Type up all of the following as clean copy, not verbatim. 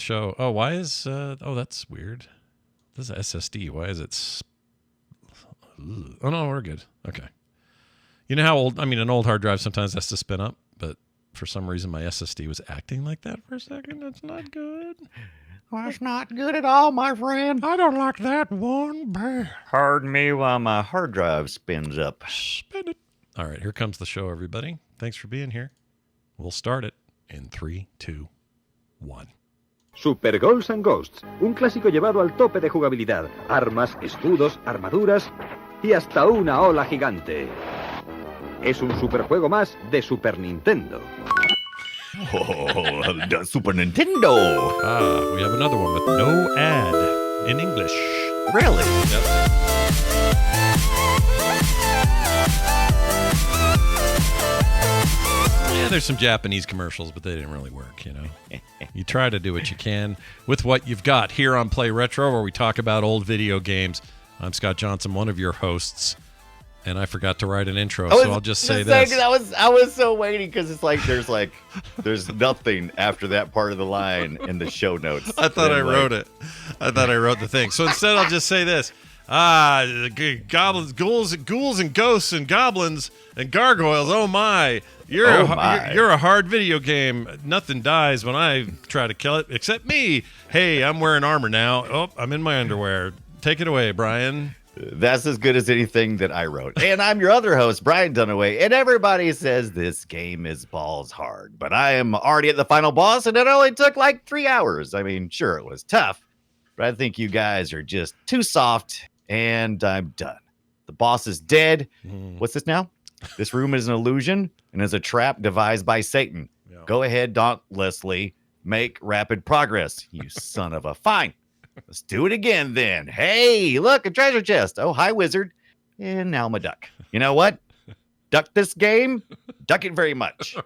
show. Oh, why is... oh, that's weird. This is SSD. Why is it... Oh, no, we're good. Okay. You know how old... I mean, an old hard drive sometimes has to spin up, but for some reason my SSD was acting like that for a second. That's not good. That's not good at all, my friend. I don't like that one bit. Pardon me while my hard drive spins up. Spin it. All right, here comes the show, everybody. Thanks for being here. We'll start it in 3, 2, 1. Super Ghouls and Ghosts, un clásico llevado al tope de jugabilidad, armas, escudos, armaduras y hasta una ola gigante. Es un superjuego más de Super Nintendo. Oh, the Super Nintendo. We have another one with no ad in English. Really? Yep. Yeah, there's some Japanese commercials, but they didn't really work, you know. You try to do what you can with what you've got here on Play Retro, where we talk about old video games. I'm Scott Johnson, one of your hosts, and I forgot to write an intro, so I'll just say this. I was so waiting because it's there's nothing after that part of the line in the show notes. I thought I wrote it. I thought I wrote the thing. So instead, I'll just say this. Goblins, ghouls and ghosts and goblins and gargoyles. Oh my. You're a hard video game. Nothing dies when I try to kill it except me. Hey, I'm wearing armor now. Oh, I'm in my underwear. Take it away, Brian. That's as good as anything that I wrote. And I'm your other host, Brian Dunaway. And everybody says this game is balls hard. But I am already at the final boss, and it only took like 3 hours. I mean, sure, it was tough. But I think you guys are just too soft, and I'm done. The boss is dead. What's this now? This room is an illusion and is a trap devised by Satan. Yeah. Go ahead, dauntlessly make rapid progress, you son of a... Fine. Let's do it again then. Hey, look, a treasure chest. Oh, hi, wizard. And now I'm a duck. You know what? Duck this game. Duck it very much.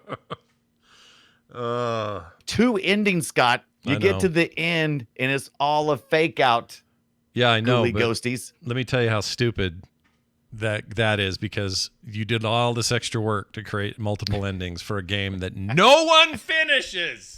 2 endings, Scott. You get to the end, and it's all a fake out. Yeah, I know. But ghosties. Let me tell you how stupid that is, because you did all this extra work to create multiple endings for a game that no one finishes.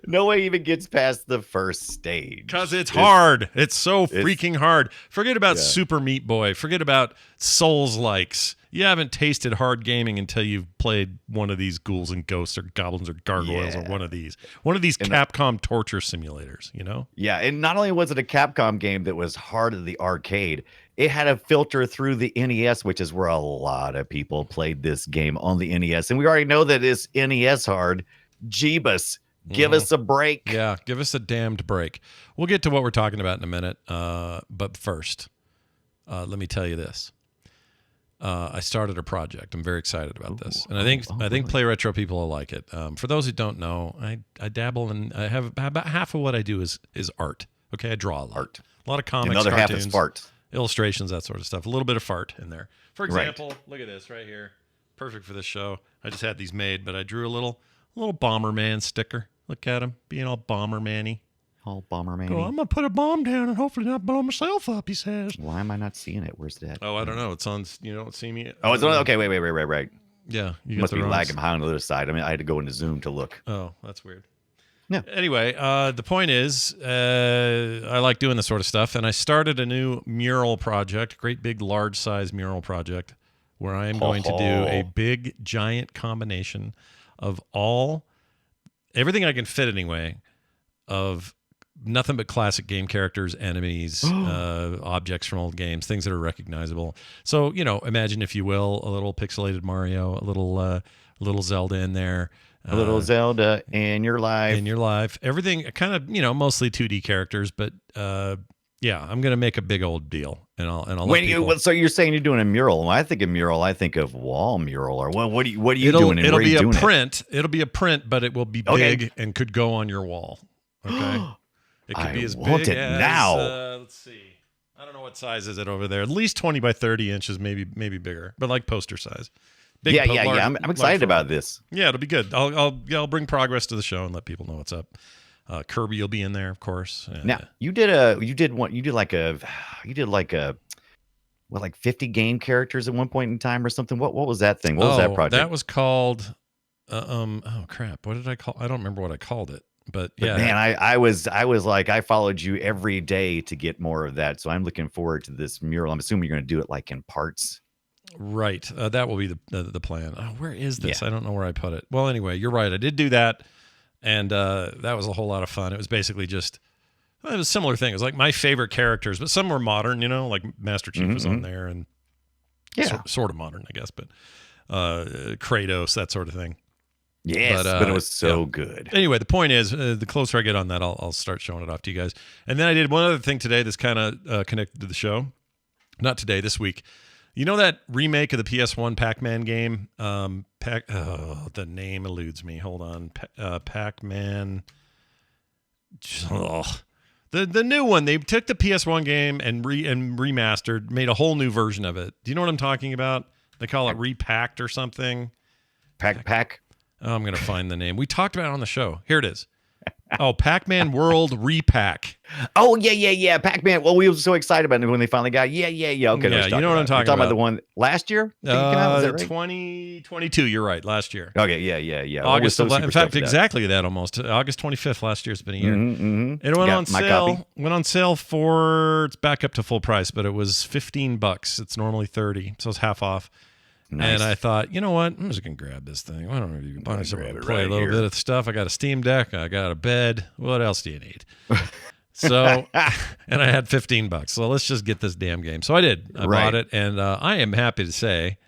No one even gets past the first stage. Because it's hard. It's so freaking hard. Forget about Super Meat Boy. Forget about Souls-likes. You haven't tasted hard gaming until you've played one of these ghouls and ghosts or goblins or gargoyles or one of these Capcom torture simulators, you know? Yeah, and not only was it a Capcom game that was hard at the arcade, it had a filter through the NES, which is where a lot of people played this game on the NES. And we already know that it's NES hard. Jeebus. Give us a break. Yeah, give us a damned break. We'll get to what we're talking about in a minute. But first, let me tell you this. I started a project. I'm very excited about this. And I think Play Retro people will like it. For those who don't know, I dabble in, I have about half of what I do is art. Okay, I draw a lot. A lot of comics, another cartoons, half is fart. Illustrations, that sort of stuff. A little bit of fart in there. For example, look at this right here. Perfect for this show. I just had these made, but I drew a little Bomberman sticker. Look at him, being all Bomberman-y. All Bomberman-y. Oh, I'm going to put a bomb down and hopefully not blow myself up, he says. Why am I not seeing it? Where's that? Oh, I don't know. It's on, you don't see me. Oh, it's on, okay, wait. Yeah. You must be lagging behind on the other side. I mean, I had to go into Zoom to look. Oh, that's weird. Yeah. Anyway, the point is, I like doing this sort of stuff, and I started a new mural project, great big large size mural project, where I am going to do a big giant combination of everything I can fit anyway, of nothing but classic game characters, enemies, objects from old games, things that are recognizable. So, imagine, if you will, a little pixelated Mario, a little Zelda in there. A little Zelda in your life. Everything kind of, mostly 2D characters, but I'm going to make a big old deal. And I'll let people... So you're saying you're doing a mural. When I think of mural, I think of wall mural. Or what are you doing? It'll be a print. It'll be a print, but it will be big and could go on your wall. Okay. It could be as big as now. Let's see. I don't know what size is it over there. At least 20 by 30 inches, maybe bigger, but like poster size. Big, I'm excited about this. Yeah, it'll be good. I'll bring progress to the show and let people know what's up. Kirby will be in there, of course. Now you did like 50 game characters at one point in time or something. What was that thing? What was that project? That was called oh crap. What did I call? I don't remember what I called it. But But yeah, man, I was like, I followed you every day to get more of that. So I'm looking forward to this mural. I'm assuming you're going to do it like in parts. right. That will be the plan. Oh, where is this? Yeah. I don't know where I put it. Well, anyway, you're right. I did do that, and that was a whole lot of fun. It was basically just it was a similar thing. It was like my favorite characters, but some were modern. Like Master Chief was on there, and sort of modern, I guess, but Kratos, that sort of thing. Yes, but it was so good. Anyway, the point is, the closer I get on that, I'll start showing it off to you guys. And then I did one other thing today that's kind of connected to the show. Not today, this week. You know that remake of the PS1 Pac-Man game? The name eludes me. Hold on. Pac-Man. The new one. They took the PS1 game and remastered, made a whole new version of it. Do you know what I'm talking about? They call it Repacked or something. Pac. Oh, I'm going to find the name. We talked about it on the show. Here it is. Oh, Pac-Man World Repack. Oh, yeah. Pac-Man. Well, we were so excited about it when they finally got Okay, yeah, you know what I'm talking You're talking about. The one last year? Is that right? 2022. You're right. Last year. Okay, yeah. August. So In fact, exactly that almost. August 25th last year. It's been a year. It went on sale. Went on sale for. It's back up to full price, but it was $15. It's normally $30, so it's half off. Nice. And I thought, you know what? I'm just going to grab this thing. Why don't you play a little bit of stuff? I got a Steam Deck. I got a bed. What else do you need? So, and I had $15. So let's just get this damn game. So I did. I bought it. And I am happy to say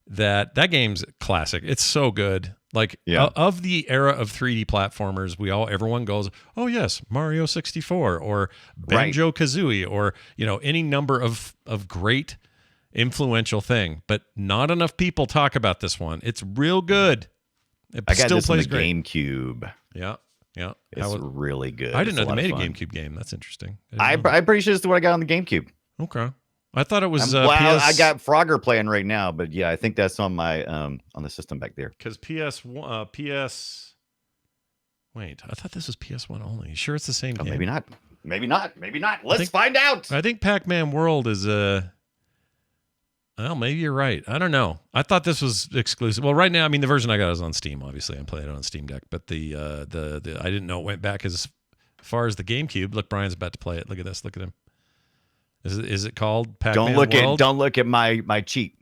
that game's classic. It's so good. Like of the era of 3D platformers, everyone goes, oh yes, Mario 64 or Banjo-Kazooie or, any number of great influential thing, but not enough people talk about this one. It's real good. It I got still this plays on the great. GameCube. Yeah. It's really good. I didn't know they made a GameCube game. That's interesting. I'm pretty sure it's the one I got on the GameCube. Okay. I thought it was I got Frogger playing right now, but yeah, I think that's on my on the system back there. Because Wait, I thought this was PS1 only. You sure it's the same game? Maybe not. Let's find out. I think Pac-Man World is well, maybe you're right. I don't know. I thought this was exclusive. Well, right now, the version I got is on Steam. Obviously, I'm playing it on Steam Deck. But the I didn't know it went back as far as the GameCube. Look, Brian's about to play it. Look at this. Look at him. Is it called Pac-Man World? Don't look at my cheat.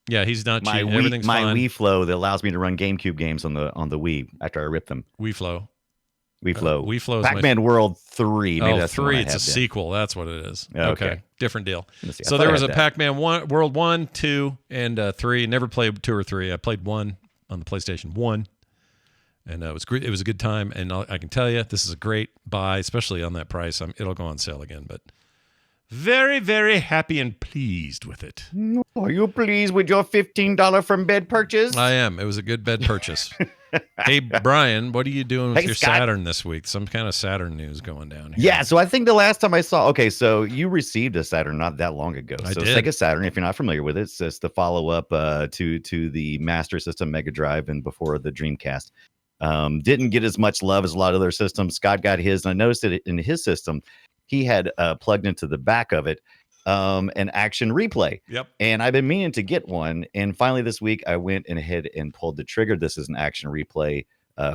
Yeah, he's not cheating. Everything's my fine. Wii Flow that allows me to run GameCube games on the Wii after I rip them. Wii Flow. Wii Flow. Is Pac-Man World 3. Maybe that's 3. It's a sequel. That's what it is. Okay. Different deal. So there was a Pac-Man World 1, 2, and 3. Never played 2 or 3. I played 1 on the PlayStation 1. And it was great. It was a good time. And I can tell you, this is a great buy, especially on that price. It'll go on sale again. But very, very happy and pleased with it. Are you pleased with your $15 from bed purchase? I am. It was a good bed purchase. Hey, Brian, what are you doing with your Scott. Saturn this week? Some kind of Saturn news going down here. Yeah, so I think the last time I saw, so you received a Saturn not that long ago. I did. Sega Saturn, if you're not familiar with it, it's just the follow-up to the Master System Mega Drive and before the Dreamcast. Didn't get as much love as a lot of other systems. Scott got his, and I noticed that in his system, he had plugged into the back of it an action replay. Yep. And I've been meaning to get one. And finally this week I went ahead and pulled the trigger. This is an action replay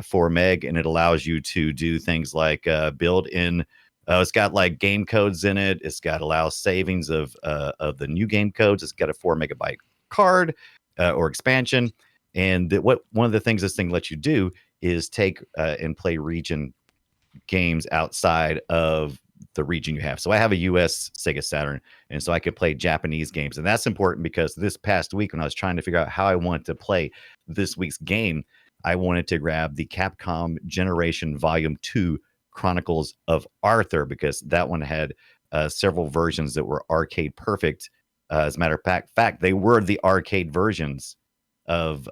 4 meg, and it allows you to do things like build in. It's got like game codes in it. It's got allows savings of the new game codes. It's got a 4 megabyte card or expansion. And one of the things this thing lets you do is take and play region games outside of the region you have. So I have a US Sega Saturn, and so I could play Japanese games. And that's important because this past week when I was trying to figure out how I wanted to play this week's game, I wanted to grab the Capcom Generation Volume 2 Chronicles of Arthur, because that one had several versions that were arcade perfect. As a matter of fact, they were the arcade versions of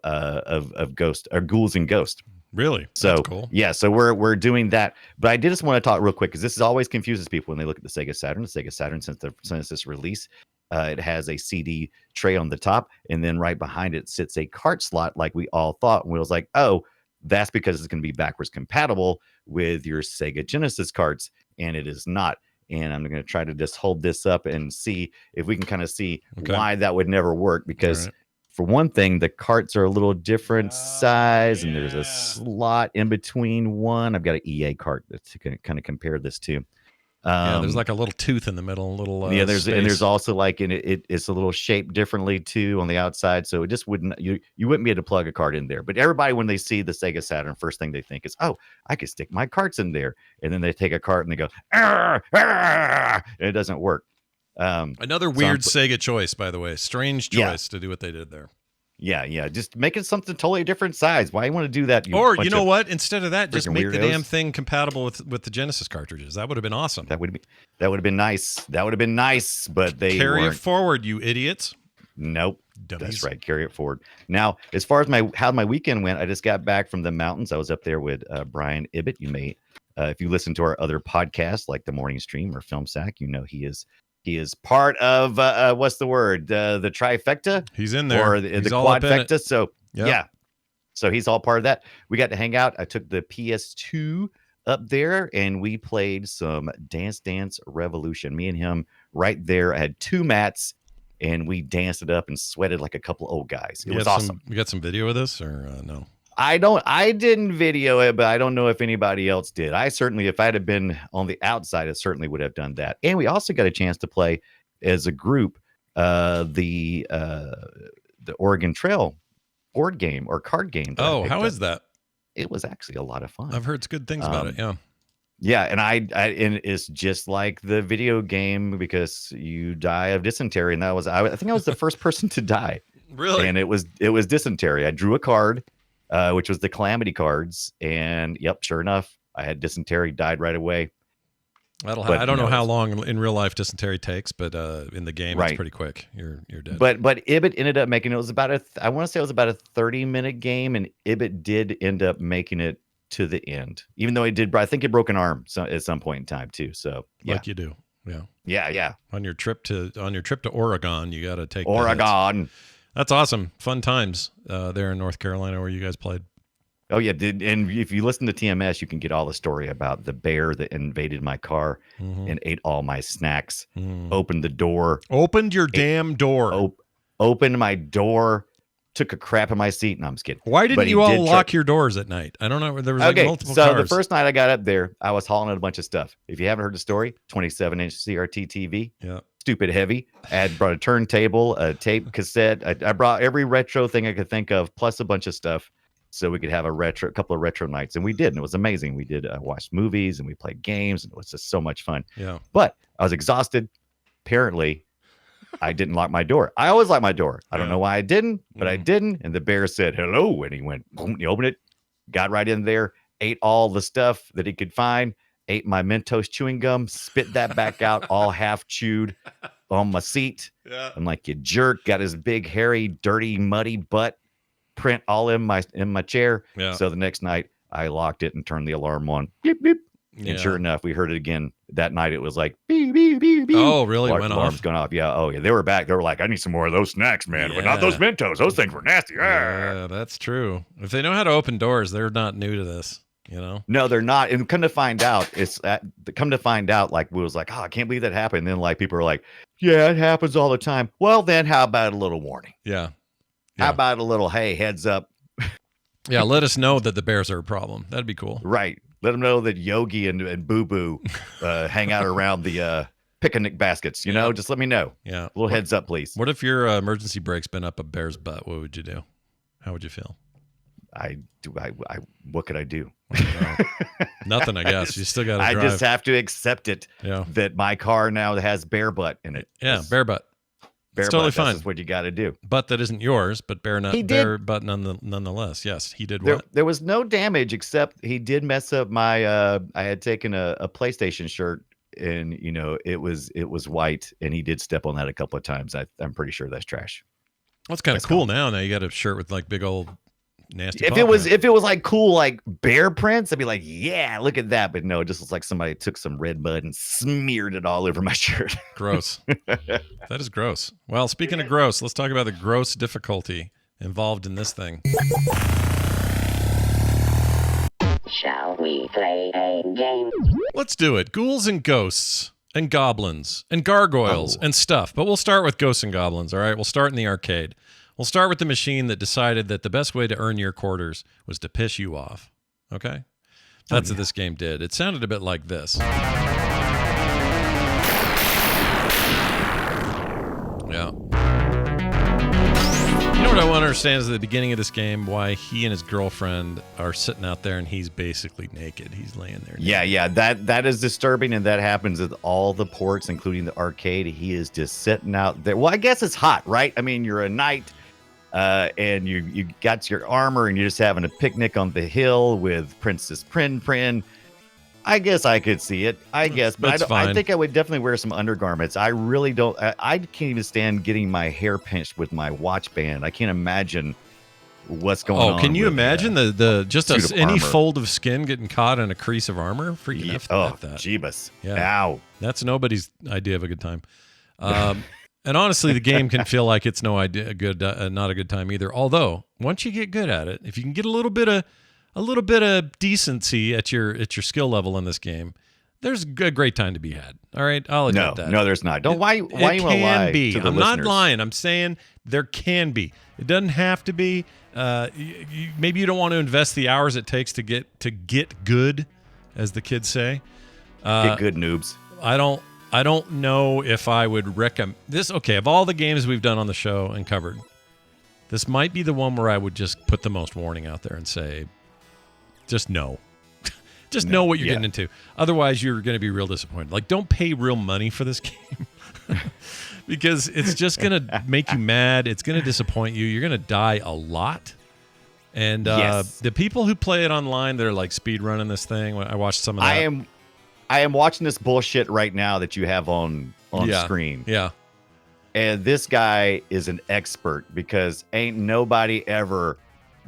Ghost or Ghouls and Ghost. Really? So that's cool. Yeah, so we're doing that. But I did just want to talk real quick because this always confuses people when they look at the Sega Saturn. The Sega Saturn, since its release, it has a CD tray on the top, and then right behind it sits a cart slot, like we all thought. And we was like, oh, that's because it's going to be backwards compatible with your Sega Genesis carts, and it is not. And I'm going to try to just hold this up and see if we can kind of see why that would never work, because For one thing, the carts are a little different size, and there's a slot in between one. I've got an EA cart to kind of compare this to. There's like a little tooth in the middle, a little there's space. And there's also like it's a little shaped differently too on the outside, so it just wouldn't you wouldn't be able to plug a cart in there. But everybody, when they see the Sega Saturn, first thing they think is, oh, I could stick my carts in there, and then they take a cart and they go, arr, arr, and it doesn't work. Another weird Sega choice, by the way. Strange choice to do what they did there. Yeah. Just make it something totally different size. Why you want to do that? Or you know what? Instead of that, just make weirdos. the damn thing compatible with the Genesis cartridges. That would have been awesome. That would have been nice. That would have been nice, but they carry weren't. it forward, you idiots. Nope. Dummies. That's right. Carry it forward. Now, as far as how my weekend went, I just got back from the mountains. I was up there with Brian Ibbett. You may, if you listen to our other podcasts like the Morning Stream or Film Sack, you know he is part of what's the word? The trifecta. He's in there. Or the quadfecta. So yeah. So he's all part of that. We got to hang out. I took the PS2 up there and we played some Dance Dance Revolution. Me and him right there. I had 2 mats and we danced it up and sweated like a couple old guys. It was awesome. You got some video of this or no? I didn't video it, but I don't know if anybody else did. I certainly, if I'd have been on the outside, I certainly would have done that. And we also got a chance to play as a group, the Oregon Trail board game or card game. Oh, how is that? It was actually a lot of fun. I've heard good things about it. Yeah. Yeah, and and it's just like the video game because you die of dysentery, and I think I was the first person to die. Really? And it was dysentery. I drew a card, which was the calamity cards, and yep, sure enough, I had dysentery, died right away. I don't know how long in real life dysentery takes, but in the game it's pretty quick. You're dead. But Ibbett ended up making it. Was about I want to say it was about a 30-minute game, and Ibbett did end up making it to the end, even though he did. I think he broke an arm at some point in time too. So like you do, yeah. On your trip to Oregon, you got to take Oregon. That's awesome, fun times there in North Carolina where you guys played. Oh yeah, and if you listen to TMS, you can get all the story about the bear that invaded my car and ate all my snacks. Opened the door. Opened your damn door. Opened my door. Took a crap in my seat. No, I'm just kidding. Why didn't you all lock your doors at night? I don't know. There was multiple cars. The first night I got up there, I was hauling out a bunch of stuff. If you haven't heard the story, 27-inch CRT TV. Yeah. Stupid heavy. I had brought a turntable, a tape cassette. I brought every retro thing I could think of, plus a bunch of stuff, so we could have a couple of retro nights. And we did, and it was amazing. We did watch movies and we played games, and it was just so much fun. Yeah. But I was exhausted. Apparently, I didn't lock my door. I always lock my door. I don't know why I didn't, but I didn't. And the bear said hello, and he went, boom, he opened it, got right in there, ate all the stuff that he could find, ate my Mentos chewing gum, spit that back out, all half chewed on my seat. Yeah. I'm like, you jerk, got his big, hairy, dirty, muddy butt print all in my chair. Yeah. So the next night I locked it and turned the alarm on. Beep, beep. And sure enough, we heard it again that night. It was like beep, beep, beep, beep. Oh, really? Went alarm's off? going off. Yeah. Oh, yeah. They were back. They were like, I need some more of those snacks, man. But not those Mentos. Those things were nasty. Yeah, that's true. If they know how to open doors, they're not new to this. You know? No, they're not. And come to find out, like we was like, oh, I can't believe that happened. And then like people are like, yeah, it happens all the time. Well, then how about a little warning? Yeah. How about a little, hey, heads up. Yeah, let us know that the bears are a problem. That'd be cool. Right. Let them know that Yogi and Boo Boo hang out around the picnic baskets. You know, just let me know. Yeah. A little heads up, please. What if your emergency brake's been up a bear's butt? What would you do? How would you feel? What could I do? Nothing, I guess. You still got to drive. I just have to accept it. Yeah. That my car now has bear butt in it. Yeah, bear butt. It's totally fine. That's what you got to do. Butt that isn't yours, but bear butt nonetheless. Yes, he did what? There was no damage except he did mess up my. I had taken a PlayStation shirt, and you know it was white, and he did step on that a couple of times. I'm pretty sure that's trash. That's kind of cool. Now you got a shirt with like big old nasty. If it was like cool like bear prints, I'd be like, yeah, look at that. But no, it just looks like somebody took some red mud and smeared it all over my shirt. Gross. That is gross. Well, speaking of gross, let's talk about the gross difficulty involved in this thing. Shall we play a game? Let's do it. Ghouls and ghosts and goblins and gargoyles and stuff. But we'll start with ghosts and goblins. All right. We'll start in the arcade. We'll start with the machine that decided that the best way to earn your quarters was to piss you off. Okay? That's what this game did. It sounded a bit like this. Yeah. You know what I want to understand is at the beginning of this game why he and his girlfriend are sitting out there and he's basically naked. He's laying there naked. Yeah. That is disturbing, and that happens with all the ports, including the arcade. He is just sitting out there. Well, I guess it's hot, right? I mean, you're a knight, and you got your armor, and you're just having a picnic on the hill with Princess Prin Prin. I guess I could see it. I guess, but I think I would definitely wear some undergarments. I really don't. I can't even stand getting my hair pinched with my watch band. I can't imagine what's going on. Oh, can you imagine the just any armor. fold of skin getting caught in a crease of armor? Freaking Oh, that. Jeebus. Yeah. Ow. That's nobody's idea of a good time. And honestly, the game can feel like it's not a good time either. Although once you get good at it, if you can get a little bit of decency at your skill level in this game, there's a great time to be had. All right, I'll admit that. No, there's not. Don't why you want to lie be. to the I'm listeners? not lying. I'm saying there can be. It doesn't have to be. Maybe you don't want to invest the hours it takes to get good, as the kids say. Get good, noobs. I don't know if I would recommend this. Okay, of all the games we've done on the show and covered, this might be the one where I would just put the most warning out there and say, just know. Just know what you're getting into. Otherwise, you're going to be real disappointed. Like, don't pay real money for this game because it's just going to make you mad. It's going to disappoint you. You're going to die a lot. And the people who play it online, they're like speed running this thing. I watched some of that. I am watching this bullshit right now that you have on screen. Yeah. And this guy is an expert because ain't nobody ever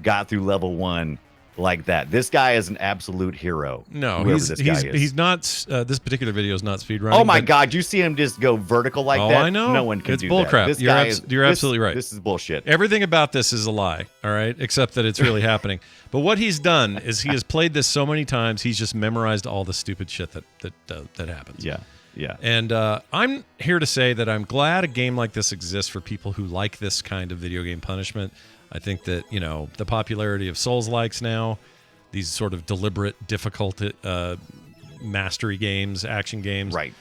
got through level 1 like that. This guy is an absolute hero. No, he's not. This particular video is not speedrunning. Oh my God, you see him just go vertical like that? I know. No one can do that. It's bullcrap. You're absolutely right. This is bullshit. Everything about this is a lie. All right, except that it's really happening. But what he's done is he has played this so many times. He's just memorized all the stupid shit that happens. Yeah. And I'm here to say that I'm glad a game like this exists for people who like this kind of video game punishment. I think that, the popularity of Souls-likes now, these sort of deliberate, difficult mastery games, action games, right?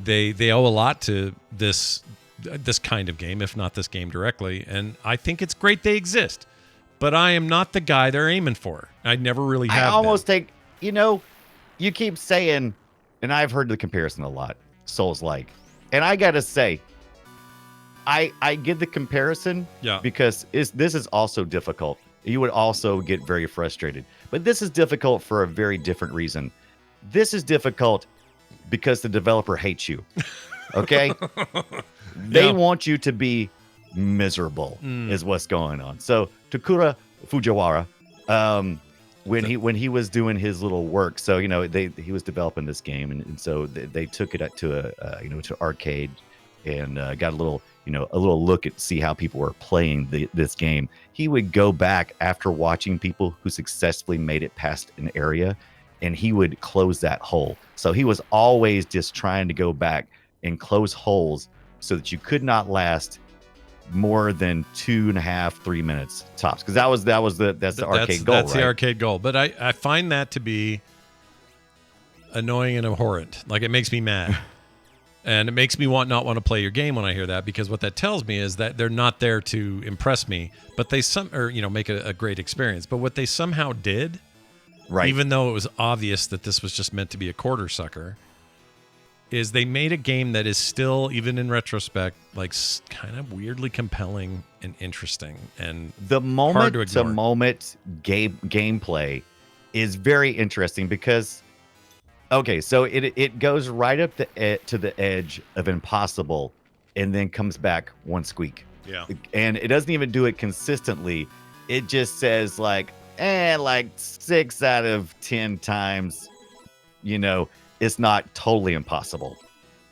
They owe a lot to this kind of game, if not this game directly. And I think it's great they exist. But I am not the guy they're aiming for. I never really have. I almost think, you keep saying, and I've heard the comparison a lot, Souls-like. And I got to say, I get the comparison because this is also difficult. You would also get very frustrated. But this is difficult for a very different reason. This is difficult because the developer hates you. Okay? They want you to be miserable is what's going on. So Tokuro Fujiwara, when he was doing his little work, so he was developing this game, and so they took it to to arcade and got a little look at see how people were playing this game. He would go back after watching people who successfully made it past an area, and he would close that hole. So he was always just trying to go back and close holes so that you could not last more than 2.5-3 minutes tops, because that's the arcade goal. That's the arcade goal. But I find that to be annoying and abhorrent. Like, it makes me mad. And it makes me not want to play your game when I hear that, because what that tells me is that they're not there to impress me, but they make a great experience. But what they somehow did, right, even though it was obvious that this was just meant to be a quarter sucker, is they made a game that is still, even in retrospect, like kind of weirdly compelling and interesting and hard to ignore. The moment gameplay is very interesting because. Okay, so it goes right up to the edge of impossible and then comes back one squeak. Yeah. And it doesn't even do it consistently. It just says like 6 out of 10 times, it's not totally impossible.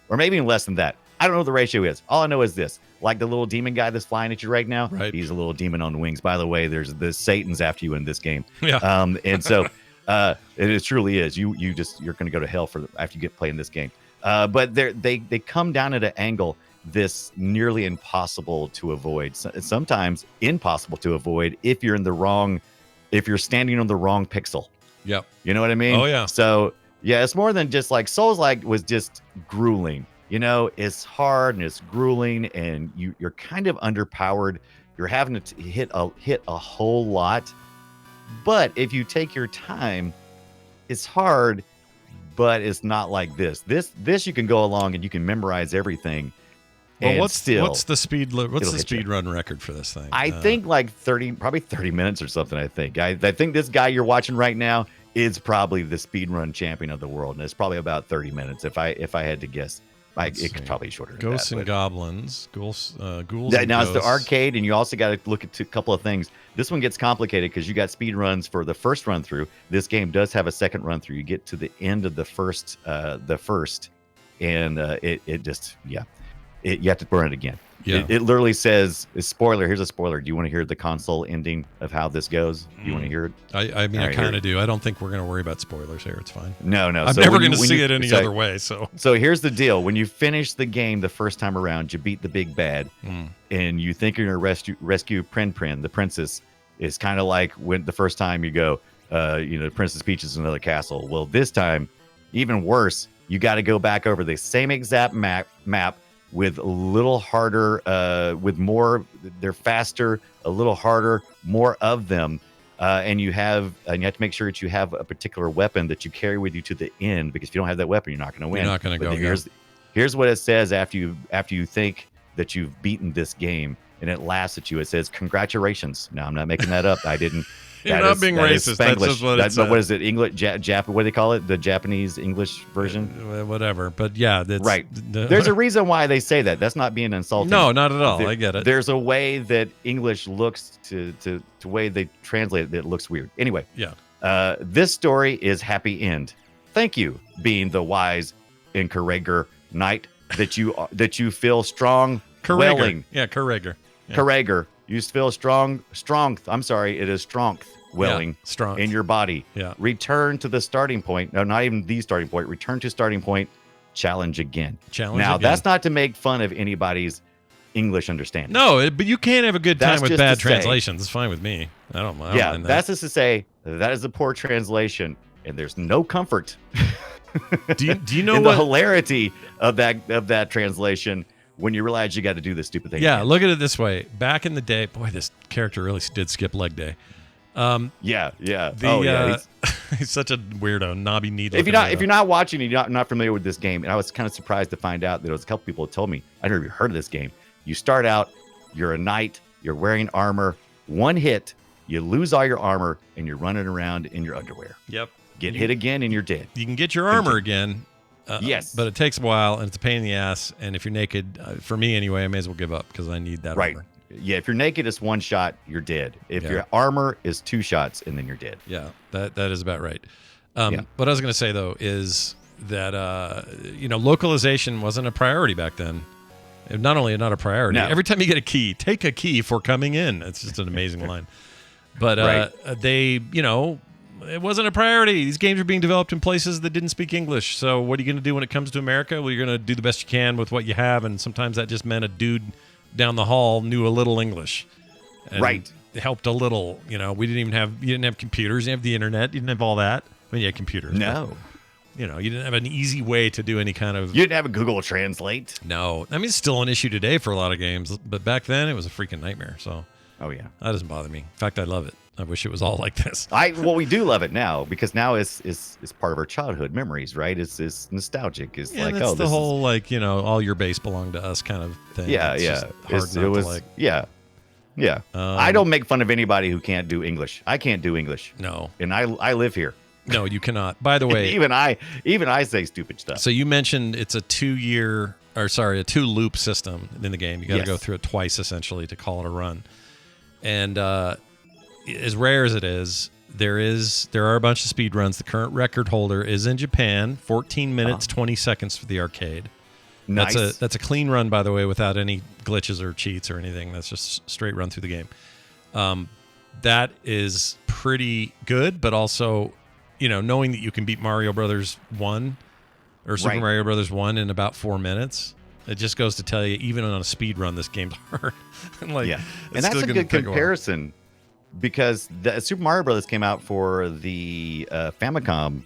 Or maybe even less than that. I don't know what the ratio is. All I know is this. Like the little demon guy that's flying at you right now, right. He's a little demon on wings. By the way, there's the Satan's after you in this game. Yeah. And so... it truly is. You're going to go to hell after you get playing this game. But they come down at an angle, this nearly impossible to avoid. Sometimes impossible to avoid if you're standing on the wrong pixel. Yep. You know what I mean? Oh, yeah. So yeah, it's more than just like Souls-like was just grueling. It's hard and it's grueling, and you're kind of underpowered. You're having to hit a whole lot. But if you take your time, it's hard, but it's not like this. This you can go along and you can memorize everything. Well, and what's the speed hit you. run record for this thing? I think like 30 minutes or something. I think this guy you're watching right now is probably the speed run champion of the world, and it's probably about 30 minutes if I had to guess. It's probably shorter than Ghosts that, and Goblins. Ghouls yeah, and now Ghosts. it's the arcade, and you also got to look at a couple of things. This one gets complicated because you got speed runs for the first run through. This game does have a second run through. You get to the end of the first, and it just you have to run it again. Yeah. It literally says, spoiler. Here's a spoiler. Do you want to hear the console ending of how this goes? Do you want to hear it? I mean, I kind of do. I don't think we're going to worry about spoilers here. It's fine. No. I'm never going to see it any other way. So here's the deal. When you finish the game the first time around, you beat the big bad, and you think you're going to rescue Prin Prin, the princess. It's kind of like when the first time you go, Princess Peach is in another castle. Well, this time, even worse, you got to go back over the same exact map with a little harder, they're faster, a little harder, more of them. And you have to make sure that you have a particular weapon that you carry with you to the end, because if you don't have that weapon, you're not going to win. You're not going to go. Here's what it says after you think that you've beaten this game, and it laughs at you. It says, "Congratulations." Now, I'm not making that up. I didn't. You're not being racist. That's just what it says. What is it? English, Jap? What do they call it? The Japanese English version? Whatever. But yeah, that's right. There's a reason why they say that. That's not being insulting. No, not at all. I get it. There's a way that English looks to way they translate it that looks weird. Anyway. Yeah. This story is happy end. Thank you, being the wise and courageous knight that you feel strong. Welling. Yeah, courageous. Yeah. Courageous. You feel strong. I'm sorry, it is strength welling strong in your body. Yeah. Return to the starting point. No, not even the starting point. Return to starting point. Challenge again. Now, that's not to make fun of anybody's English understanding. No, but you can't have a good time with bad translations. Say, it's fine with me. I don't mind that. That's just to say that is a poor translation, and there's no comfort. Do you know in what the hilarity of that translation? When you realize you got to do this stupid thing. Yeah, look at it this way. Back in the day, boy, this character really did skip leg day. Yeah. He's such a weirdo, knobby knee. If you're not watching and you're not familiar with this game, and I was kind of surprised to find out that there was a couple people that told me, I never even heard of this game. You start out, you're a knight, you're wearing armor, one hit, you lose all your armor, and you're running around in your underwear. Yep. Get hit again, and you're dead. You can get your armor again. Yes, but it takes a while, and it's a pain in the ass. And if you're naked, for me anyway, I may as well give up because I need that armor. Yeah, if you're naked, it's one shot, you're dead. If your armor is 2 shots, and then you're dead. Yeah, that is about right. What I was going to say though is that localization wasn't a priority back then. Not only not a priority, every time you get a key, take a key for coming in. It's just an amazing line. But they, it wasn't a priority. These games are being developed in places that didn't speak English. So what are you going to do when it comes to America? Well, you're going to do the best you can with what you have, and sometimes that just meant a dude down the hall knew a little English. And it helped a little. You didn't have computers. You didn't have the internet. You didn't have all that. I mean, you had computers. No. You didn't have an easy way to do any kind of... You didn't have a Google Translate. No. I mean, it's still an issue today for a lot of games, but back then it was a freaking nightmare. So, oh yeah, that doesn't bother me. In fact, I love it. I wish it was all like this. We do love it now because now it's part of our childhood memories, right? It's nostalgic. It's like, that's the whole all your base belonged to us kind of thing. Yeah, it's hard not to like. Yeah. I don't make fun of anybody who can't do English. I can't do English. No, and I live here. No, you cannot. By the way, even I say stupid stuff. So you mentioned it's a 2 loop system in the game. You got to go through it twice essentially to call it a run. And as rare as it is, there are a bunch of speed runs. The current record holder is in Japan, 14 minutes 20 seconds for the arcade. Nice. That's a clean run, by the way, without any glitches or cheats or anything. That's just straight run through the game. That is pretty good, but also, knowing that you can beat Mario Brothers 1 or Super Mario Brothers 1 in about 4 minutes, It just goes to tell you, even on a speed run, this game's hard. And like, Yeah, it's and that's still a gonna good take a while. comparison because the Super Mario Brothers came out for the Famicom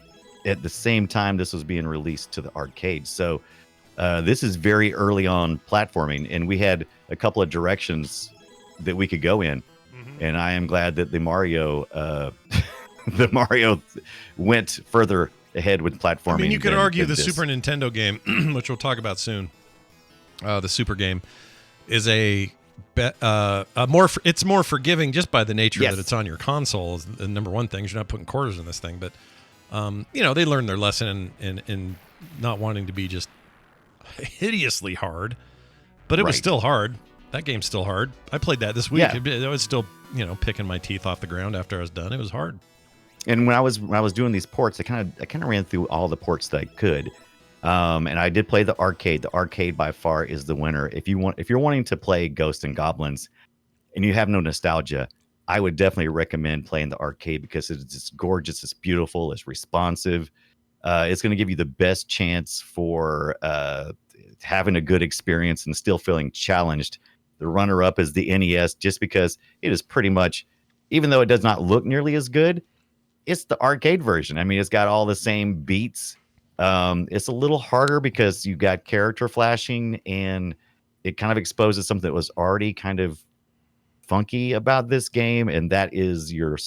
at the same time this was being released to the arcade. So this is very early on platforming, and we had a couple of directions that we could go in. And I am glad that the Mario went further ahead with platforming. I mean, you could argue the this. Super Nintendo game, which we'll talk about soon, the Super game, is it's more forgiving just by the nature Yes. that it's on your console. Is the number one thing. You're not putting quarters in this thing, but they learned their lesson in not wanting to be just hideously hard, but it was Right. still hard. That game's still hard. I played that this week. Yeah. I was still, picking my teeth off the ground after I was done. It was hard. And when I was doing these ports, I kind of ran through all the ports that I could, and I did play the arcade. The arcade by far is the winner. If you're wanting to play Ghosts and Goblins, and you have no nostalgia, I would definitely recommend playing the arcade because it's just gorgeous, it's beautiful, it's responsive. It's going to give you the best chance for having a good experience and still feeling challenged. The runner-up is the NES, just because it is pretty much, even though it does not look nearly as good, it's the arcade version. I mean, it's got all the same beats. It's a little harder because you got character flashing, and it kind of exposes something that was already kind of funky about this game, and that is your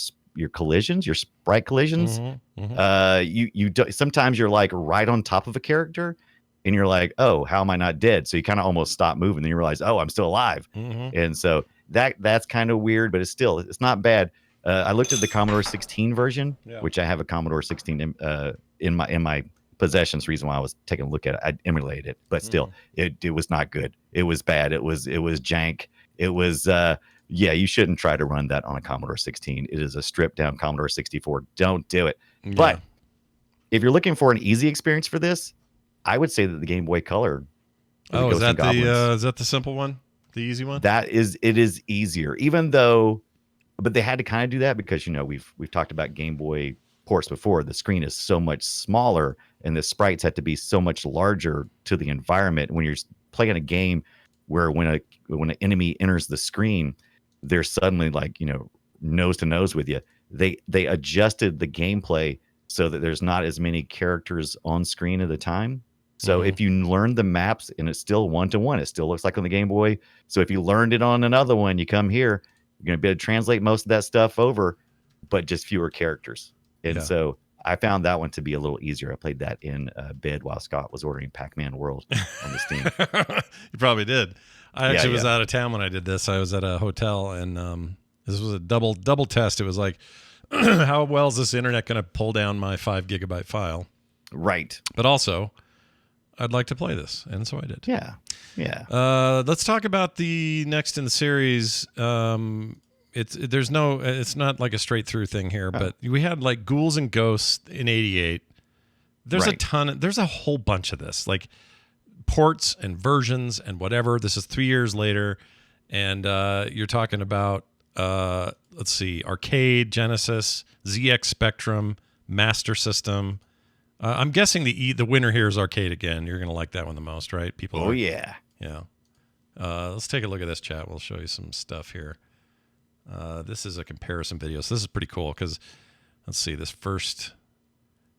collisions, your sprite collisions. You sometimes you're like right on top of a character, and you're like, oh, how am I not dead? So you kind of almost stop moving, then you realize, oh, I'm still alive. And so that's kind of weird, but it's not bad. I looked at the Commodore 16 version, which I have a Commodore 16 in my possessions. Reason why I was taking a look at it, I emulated it, but still, it was not good. It was bad. It was jank. It was you shouldn't try to run that on a Commodore 16. It is a stripped down Commodore 64. Don't do it. Yeah. But if you're looking for an easy experience for this, I would say that the Game Boy Color. Oh, is that the simple one? The easy one? It is easier, even though, but they had to kind of do that because we've talked about Game Boy ports before. The screen is so much smaller, and the sprites have to be so much larger to the environment. When you're playing a game where when an enemy enters the screen, they're suddenly like nose to nose with you. They adjusted the gameplay so that there's not as many characters on screen at a time. So if you learn the maps and it's still 1-to-1, it still looks like on the Game Boy. So if you learned it on another one, you come here, you're going to be able to translate most of that stuff over, but just fewer characters. And so I found that one to be a little easier. I played that in bed while Scott was ordering Pac-Man World on the Steam. You probably did. I actually was out of town when I did this. I was at a hotel, and this was a double test. It was like, how well is this internet going to pull down my 5 gigabyte file? Right. But also, I'd like to play this, and so I did. Yeah. Let's talk about the next in the series. It's not like a straight through thing here, but we had like Ghouls and Ghosts in '88. There's a whole bunch of this, like ports and versions and whatever. This is 3 years later, and you're talking about let's see, Arcade, Genesis, ZX Spectrum, Master System. I'm guessing the winner here is Arcade again. You're going to like that one the most, right? Yeah. Let's take a look at this, chat. We'll show you some stuff here. This is a comparison video, so this is pretty cool because, let's see, this first...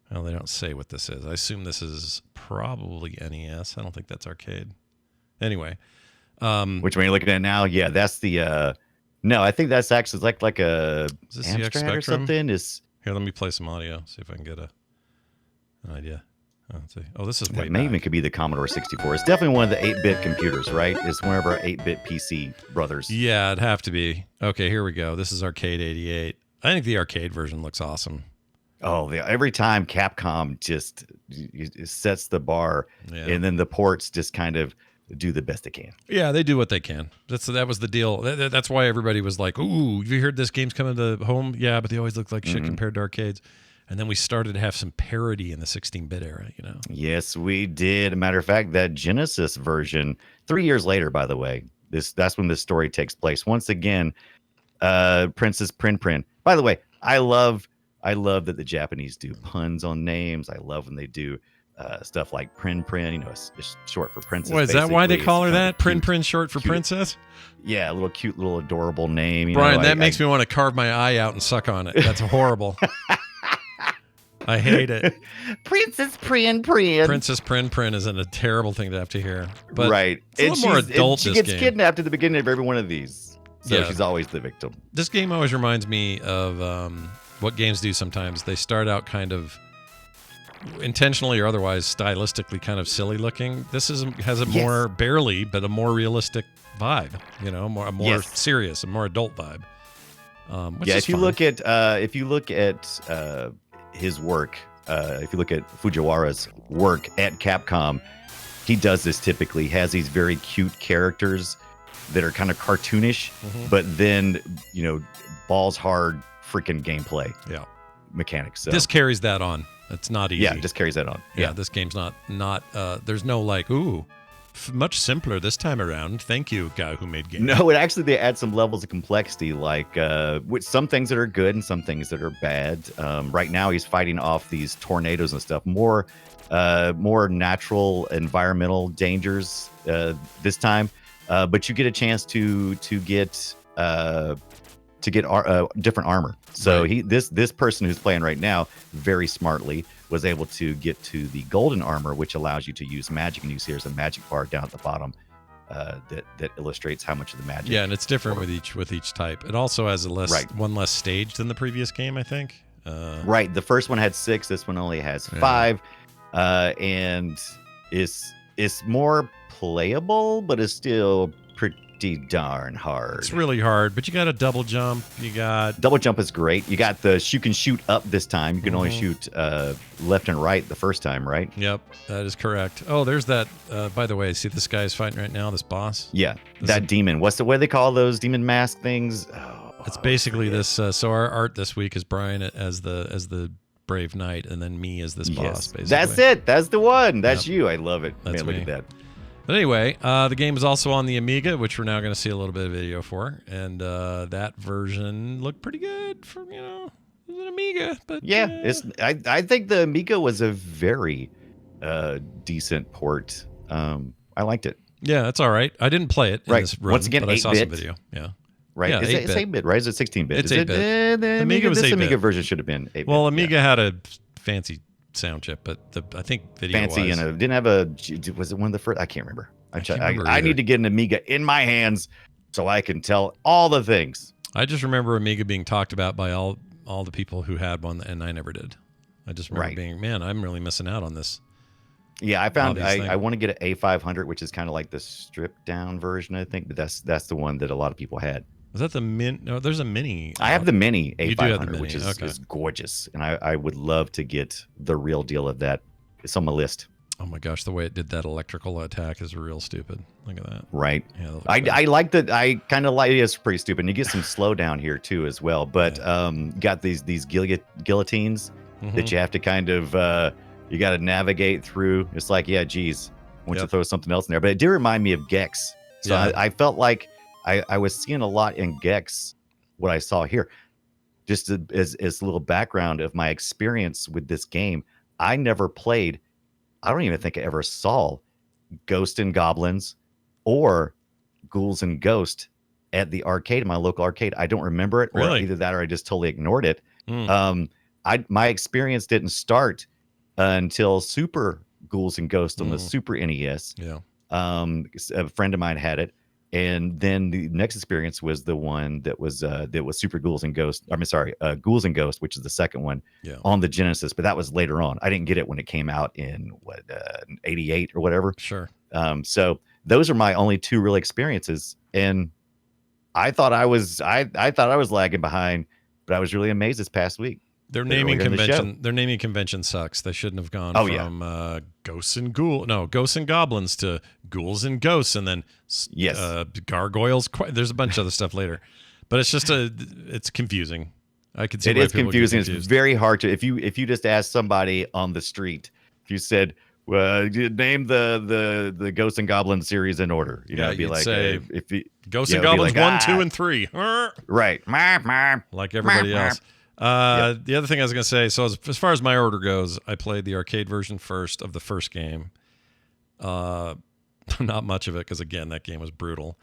Well, they don't say what this is. I assume this is probably NES. I don't think that's Arcade. Anyway. Which one you're looking at now? Yeah, that's the... no, I think that's actually like a Amstrad or something. Here, let me play some audio, see if I can get an idea. Let's see. Oh, this is way maybe it could be the Commodore 64. It's definitely one of the 8-bit computers, right? It's one of our 8-bit PC brothers. Yeah, it'd have to be. Okay, here we go. This is Arcade 88. I think the arcade version looks awesome. Oh, every time Capcom just sets the bar, and then the ports just kind of do the best they can. Yeah, they do what they can. That was the deal. That's why everybody was like, ooh, have you heard this game's coming to home? Yeah, but they always look like shit compared to arcades. And then we started to have some parity in the 16-bit era, Yes, we did. A matter of fact, that Genesis version, 3 years later, by the way, that's when this story takes place. Once again, Princess Prin Prin. By the way, I love that the Japanese do puns on names. I love when they do stuff like Prin Prin, it's short for princess. What, is that why they basically. call her It's kind that? of Prin cute- Prin short for cute. princess? Yeah, a little cute, little adorable name. Brian, that makes me want to carve my eye out and suck on it. That's horrible. I hate it. Princess Prin Prin. Princess Prin Prin isn't a terrible thing to have to hear. But right. it's a little more adult, she this gets game. kidnapped at the beginning of every one of these. So Yeah. she's always the victim. This game always reminds me of what games do sometimes. They start out kind of intentionally or otherwise stylistically kind of silly looking. This has a Yes. more barely, but a more realistic vibe. A more Yes. serious, a more adult vibe. Which is If you fun. look at his work, if you look at Fujiwara's work at Capcom, he does this typically. He has these very cute characters that are kind of cartoonish, Mhm. but then balls hard freaking gameplay Yeah. mechanics. So This carries that on. It's not easy. yeah, it just carries that on. Yeah, this game's not there's no like, ooh, much simpler this time around. Thank you, guy who made games. No, they add some levels of complexity, like with some things that are good and some things that are bad. Right now, he's fighting off these tornadoes and stuff. More natural environmental dangers this time, but you get a chance to get different armor. So Right. this person who's playing right now very smartly was able to get to the golden armor, which allows you to use magic. And you see there's a magic bar down at the bottom that illustrates how much of the magic. Yeah, and it's different with each type. It also has Right. one less stage than the previous game, I think. Right. The first one had 6. This one only has 5, and it's more playable, but it's still pretty darn hard. It's really hard, but you got a double jump. You got Double jump is great. You got you can shoot up this time. You can only Mhm. shoot left and right the first time, right? Yep, that is correct. Oh, there's that. By the way, see this guy is fighting right now. This boss. Yeah, This that is- demon. What's the way they call those demon mask things? Oh, It's basically this. So our art this week is Brian as the brave knight, and then me as this boss. Yes, Basically, that's it. That's the one. That's you. I love it. That's Man, look me. at that. But anyway, the game is also on the Amiga, which we're now going to see a little bit of video for, and that version looked pretty good for it was an Amiga, but Yeah, I think the Amiga was a very decent port. I liked it. yeah, that's all right. I didn't play it in Right. this run, Once again, but I saw some 8-bit. video. Yeah. Right? Yeah, It's 8-bit, right? Is it 16-bit? It's Is it, 8-bit. the Amiga was this 8-bit. Amiga version should have been 8-bit. Well, yeah. Amiga had a fancy sound chip, but I think video fancy wise, and didn't have a. Was it one of the first? I can't remember. can't remember I either. need to get an Amiga in my hands so I can tell all the things. I just remember Amiga being talked about by all the people who had one, and I never did. I just remember Right. being, man, I'm really missing out on this. Yeah, I found Obvious thing. I want to get an A500, which is kind of like the stripped down version, I think. But that's the one that a lot of people had. Was that the min? No, there's a mini. I have the mini You do have the A500, mini, which okay. is gorgeous, and I would love to get the real deal of that. It's on my list. Oh my gosh, the way it did that electrical attack is real stupid. Look at that. Right. Yeah, that looks I bad. like that. I kind of like it's pretty stupid. And you get some slowdown here too as well. But got these guillotines Mhm. that you have to kind of you got to navigate through. It's like, yeah, geez, I want you Yep. to throw something else in there. But it did remind me of Gex. So Yeah. I felt like I was seeing a lot in Gex what I saw here. Just as a little background of my experience with this game, I never played. I don't even think I ever saw Ghost and Goblins or Ghouls and Ghost at the arcade, my local arcade. I don't remember it, or Really? either that or I just totally ignored it. Mm. My experience didn't start until Super Ghouls and Ghosts on the Mm. Super NES. Yeah. A friend of mine had it, and then the next experience was the one that was Super Ghouls and Ghosts. I'm sorry, Ghouls and Ghosts, which is the second one Yeah. on the Genesis. But that was later on. I didn't get it when it came out in '88 or whatever. Sure. So those are my only two real experiences, and I thought I was lagging behind, but I was really amazed this past week. Their They're naming earlier in the show. convention. Their naming convention sucks. They shouldn't have gone Oh, yeah. from Ghosts and Ghosts and Goblins to Ghouls and Ghosts, and then Yes. Gargoyles. There's a bunch of other stuff later, but it's just it's confusing. I could see It why is people get confusing. It's confused. very hard to if you just ask somebody on the street, if you said, well, you name the Ghosts and Goblins series in order, Yeah, it'd be you'd like say- if you, Ghosts yeah, and it'd be Goblins like, 1, ah. 2, and 3. right, Like everybody Meow, else. The other thing I was going to say, so as far as my order goes, I played the arcade version first of the first game. Not much of it because, again, that game was brutal.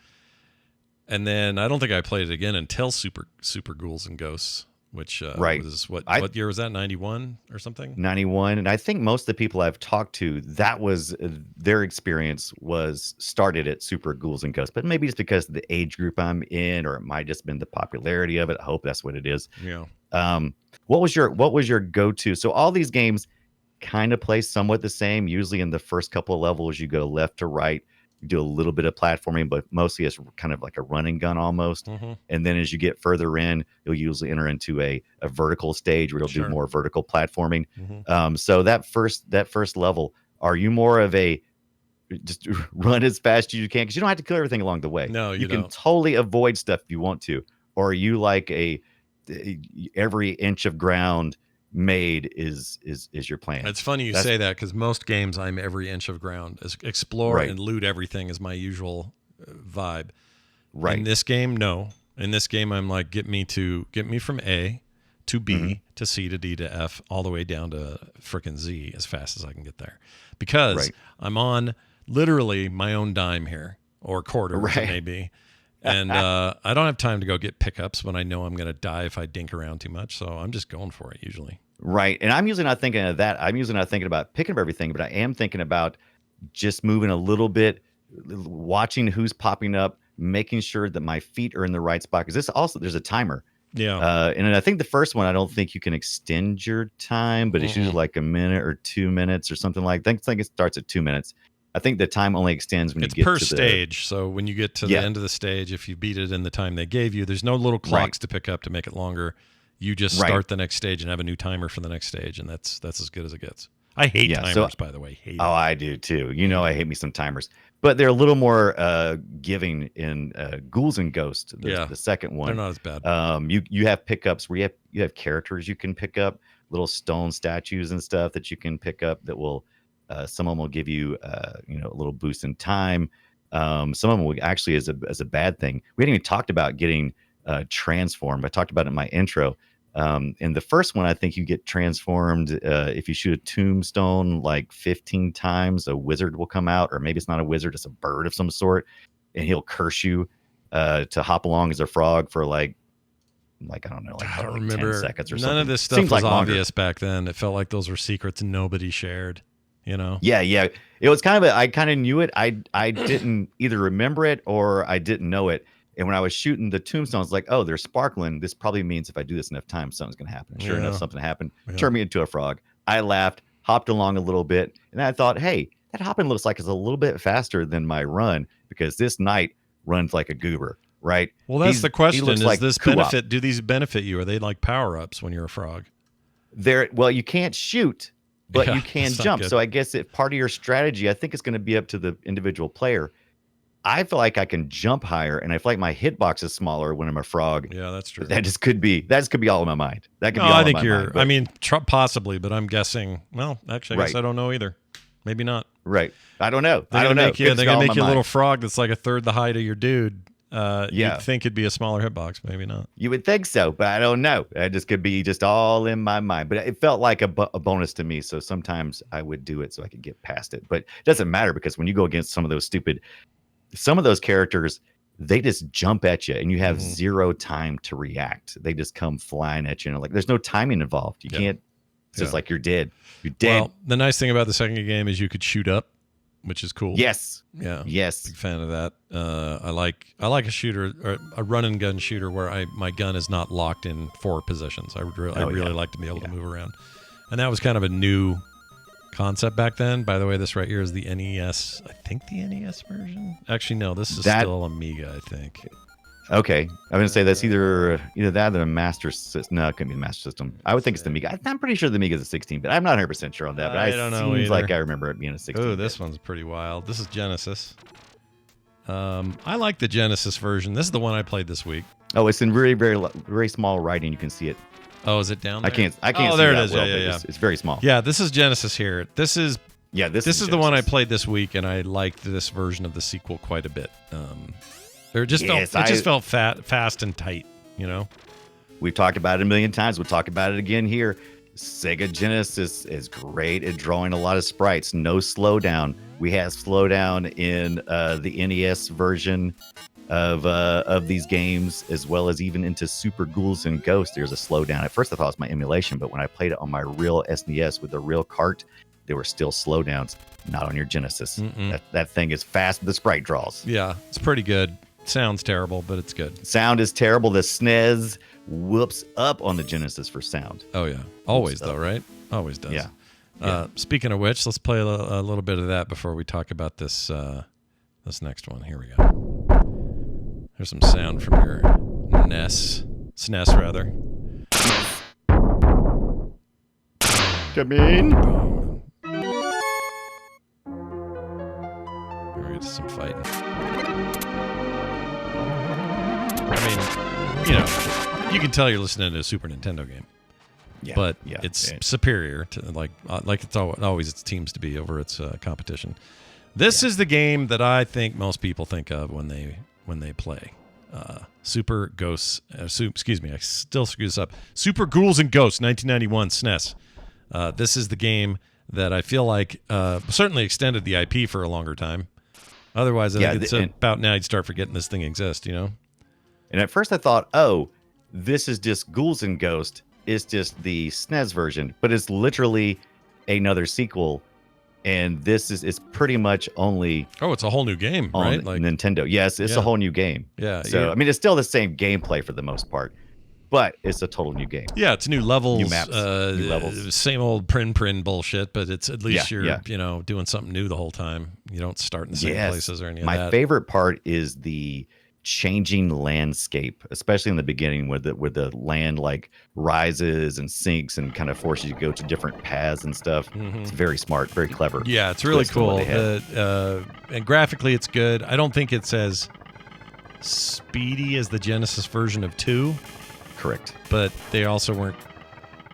And then I don't think I played it again until Super Ghouls and Ghosts, which was what year was that? 91 or something? 91. And I think most of the people I've talked to, that was their experience was started at Super Ghouls and Ghosts. But maybe it's because of the age group I'm in, or it might just been the popularity of it. I hope that's what it is. Yeah. What was your go-to? So all these games kind of play somewhat the same. Usually in the first couple of levels, you go left to right. You do a little bit of platforming, but mostly it's kind of like a run and gun almost. Mm-hmm. And then as you get further in, you'll usually enter into a vertical stage where you'll do more vertical platforming. Mm-hmm. So that first level, are you more of a just run as fast as you can? Because you don't have to kill everything along the way. No, you can don't. totally avoid stuff if you want to. Or are you like every inch of ground made is your plan? It's funny you say that because most games I'm every inch of ground. Explore and loot everything is my usual vibe. Right. In this game, no. In this game, I'm like, get me from A to B to C to D to F all the way down to frickin' Z as fast as I can get there, because I'm on literally my own dime here, or quarter, as it may be. And I don't have time to go get pickups when I know I'm going to die if I dink around too much. So I'm just going for it usually. Right. And I'm usually not thinking of that. I'm usually not thinking about picking up everything, but I am thinking about just moving a little bit, watching who's popping up, making sure that my feet are in the right spot. Because there's a timer. Yeah. And I think the first one, I don't think you can extend your time, but it's usually like a minute or 2 minutes or something like that. I think it starts at 2 minutes. I think the time only extends when you get to per stage. So when you get to the end of the stage, if you beat it in the time they gave you, there's no little clocks to pick up to make it longer. You just start the next stage and have a new timer for the next stage, and that's as good as it gets. I hate timers, by the way. I do too. I hate me some timers, but they're a little more giving in Ghouls and Ghosts. The second one, they're not as bad. You have pickups where you have characters you can pick up, little stone statues and stuff that you can pick up that will. Some of them will give you, a little boost in time. Some of them will actually, as a bad thing. We hadn't even talked about getting transformed. I talked about it in my intro. In the first one, I think you get transformed if you shoot a tombstone like 15 times. A wizard will come out, or maybe it's not a wizard; it's a bird of some sort, and he'll curse you to hop along as a frog for like I don't know, I don't remember 10 seconds or None something. of this stuff was obvious back then. It felt like those were secrets nobody shared. Yeah. It was I kind of knew it. I didn't either remember it or I didn't know it. And when I was shooting the tombstones, like, oh, they're sparkling. This probably means if I do this enough times, something's going to happen. Sure enough, something happened. Turned me into a frog. I laughed, hopped along a little bit. And I thought, hey, that hopping looks like it's a little bit faster than my run, because this knight runs like a goober, right? Well, that's the question. Do these benefit you? Are they like power-ups when you're a frog? Well, you can't shoot, but you can jump. So I guess if part of your strategy, I think it's going to be up to the individual player. I feel like I can jump higher, and I feel like my hitbox is smaller when I'm a frog. Yeah, that's true. That could be all in my mind. That could be all I in think my you're. mind, but, I mean, possibly, but I'm guessing. Well, actually, I guess I don't know either. Maybe not. Right. I don't know. They're gonna make you a little frog that's like a third the height of your dude. You'd think it'd be a smaller hitbox. Maybe not. You would think so, but I don't know. It just could be just all in my mind. But it felt like a bonus to me. So sometimes I would do it so I could get past it. But it doesn't matter, because when you go against some of those characters, they just jump at you and you have zero time to react. They just come flying at you. And there's no timing involved. You can't. It's just like you're dead. You're dead. Well, the nice thing about the second game is you could shoot up, which is cool. Yes. Yeah. Yes. Big fan of that. I like a shooter, or a run and gun shooter, where my gun is not locked in 4 positions. I really like to be able to move around, and that was kind of a new concept back then. By the way, this right here is the NES. I think the NES version. Actually, no. This is still Amiga, I think. Okay, I'm gonna say that's either that or a Master System. No, it couldn't be the Master System. I would think it's the Amiga. I'm pretty sure the Amiga is a 16, but I'm not 100% sure on that. But I don't know. Seems like I remember it being a 16. Oh, this one's pretty wild. This is Genesis. I like the Genesis version. This is the one I played this week. Oh, it's in very, very, very small writing. You can see it. Oh, is it down there? I can't. Oh, see there it that is. well, Yeah. It's very small. Yeah, this is Genesis here. This is the one I Genesis. played this week, and I liked this version of the sequel quite a bit. It just felt fast and tight, We've talked about it a million times. We'll talk about it again here. Sega Genesis is great at drawing a lot of sprites. No slowdown. We have slowdown in the NES version of these games, as well as even into Super Ghouls and Ghosts. There's a slowdown. At first, I thought it was my emulation, but when I played it on my real SNES with the real cart, there were still slowdowns. Not on your Genesis. That thing is fast with the sprite draws. Yeah, it's pretty good. Sounds terrible, but it's good. Sound is terrible. The SNES whoops up on the Genesis for sound. Oh yeah, always though, right? Always does. Yeah. Speaking of which, let's play a little bit of that before we talk about this this next one. Here we go. Here's some sound from your SNES rather. Come in. Here we get to some fighting. I mean, you know, you can tell you're listening to a Super Nintendo game. Yeah, But it's superior to like it's always it seems to be over its competition. This is the game that I think most people think of when they play Super Ghosts. Excuse me, I still screw this up. Super Ghouls and Ghosts, 1991 SNES. This is the game that I feel like certainly extended the IP for a longer time. Otherwise, I think it's about now you'd start forgetting this thing exists. You know. And at first, I thought, oh, this is just Ghouls and Ghosts. It's just the SNES version, but it's literally another sequel, and this is pretty much only it's a whole new game, on right? Like Nintendo. Yes, it's a whole new game. Yeah. So I mean, it's still the same gameplay for the most part, but it's a total new game. Yeah, it's new levels, new maps, new levels. Same old Prin Prin bullshit, but it's at least Yeah, you're doing something new the whole time. You don't start in the same places or any of that. My favorite part is the changing landscape, especially in the beginning where the land like rises and sinks and kind of forces you to go to different paths and stuff. It's very smart, very clever. Yeah, it's really cool. And graphically it's good. I don't think it's as speedy as the Genesis version of 2. Correct. But they also weren't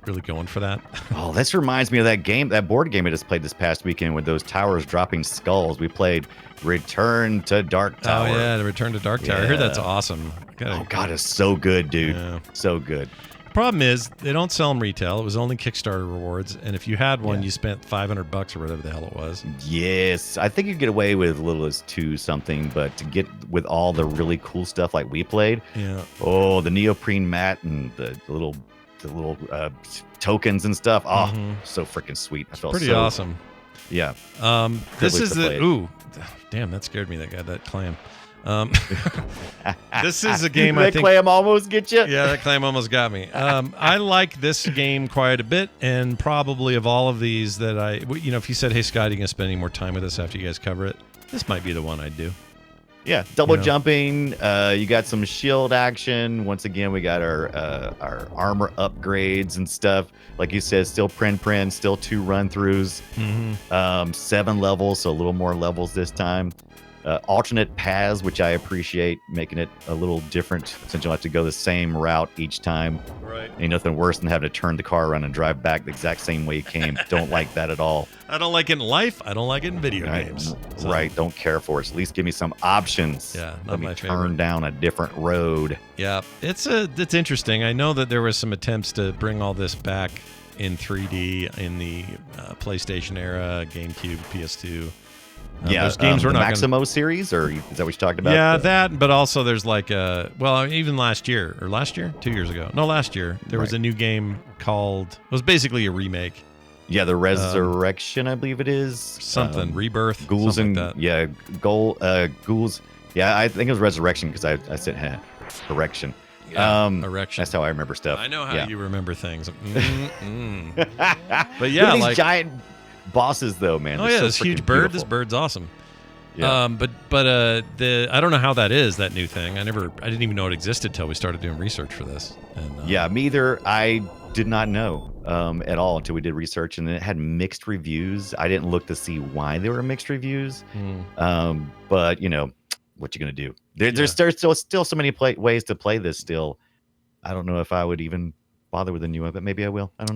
really going for that. Oh, this reminds me of that board game I just played this past weekend with those towers dropping skulls. We played Return to Dark Tower. Oh yeah, the Return to Dark Tower. I heard that's awesome. Oh god, it's so good, dude. Yeah. So good. Problem is, they don't sell them retail. It was only Kickstarter rewards, and if you had one, you spent $500 or whatever the hell it was. Yes, I think you get away with as little as 2 something, but to get with all the really cool stuff like we played. Yeah. Oh, the neoprene mat and the little tokens and stuff. Oh, so freaking sweet. I felt pretty awesome. Yeah. This is damn, that scared me. That clam. This is a game I think that clam almost get you. Yeah, that clam almost got me. I like this game quite a bit, and probably of all of these that if you said, "Hey Scott, are you gonna spend any more time with us after you guys cover it?" This might be the one I'd do. Yeah, double jumping. You got some shield action. Once again, we got our armor upgrades and stuff. Like you said, still Prin, still 2 run-throughs. 7 levels, so a little more levels this time. Alternate paths, which I appreciate, making it a little different since you'll have to go the same route each time. Right. Ain't nothing worse than having to turn the car around and drive back the exact same way you came. Don't like that at all. I don't like it in life. I don't like it in video games. So. Right. Don't care for it. At least give me some options. Yeah. Let me turn down a different road. Yeah. It's interesting. I know that there was some attempts to bring all this back in 3D in the PlayStation era, GameCube, PS2. Those games were not Maximo series, or is that what you talked about? Yeah, that, but also there's like even last year, 2 years ago. No, last year, there was a new game called, it was basically a remake. Yeah, the Resurrection, I believe it is. Something, Rebirth. Ghouls and like Ghouls. Yeah, I think it was Resurrection because I said Erection. Yeah, Erection. That's how I remember stuff. I know how you remember things. But yeah, these giant bosses though, man. Oh yeah, this huge bird. Beautiful. This bird's awesome. Yeah. But I don't know how that is, that new thing. I didn't even know it existed till we started doing research for this. And, yeah, me either. I did not know at all until we did research, and it had mixed reviews. I didn't look to see why there were mixed reviews. But what you gonna do? There's still so many ways to play this. Still, I don't know if I would even bother with a new one, but maybe I will. I don't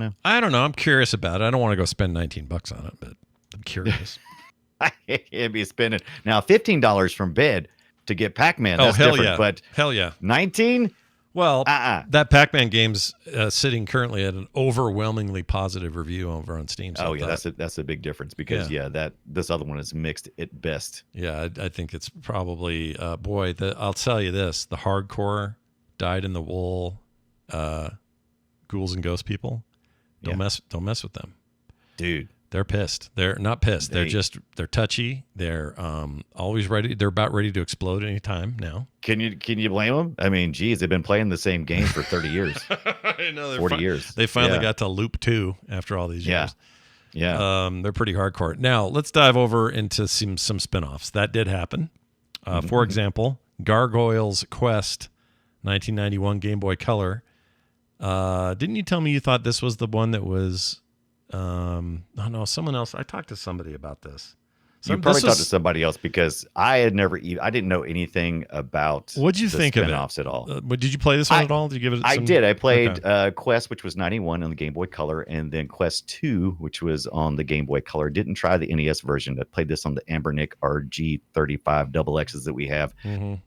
know. I'm curious about it. I don't want to go spend $19 on it, but I'm curious. It'd be spending now $15 from bed to get Pac-Man. Oh, That's hell different, yeah! But hell yeah, 19. Well, that Pac-Man game's sitting currently at an overwhelmingly positive review over on Steam. So that's a big difference because this other one is mixed at best. Yeah, I think it's probably I'll tell you this: the hardcore dyed in the wool ghouls and ghost people. Don't mess with them, dude. They're pissed. They're not pissed. They're touchy. They're always ready. They're about ready to explode any time now. Can you blame them? I mean, geez, they've been playing the same game for 30 years. I know, 40 years. They finally got to loop 2 after all these years. Yeah. They're pretty hardcore. Now, let's dive over into some spinoffs. That did happen. For example, Gargoyles Quest, 1991 Game Boy Color. Didn't you tell me you thought this was the one that was... no, someone else. I talked to somebody about this. You probably talked to somebody else because I didn't know anything about. What'd you think of it? Spinoffs at all? Did you play this one at all? Did you give it? I did. I played Quest, which was 91 on the Game Boy Color, and then Quest 2, which was on the Game Boy Color. Didn't try the NES version. I played this on the Ambernick RG35 XXs that we have,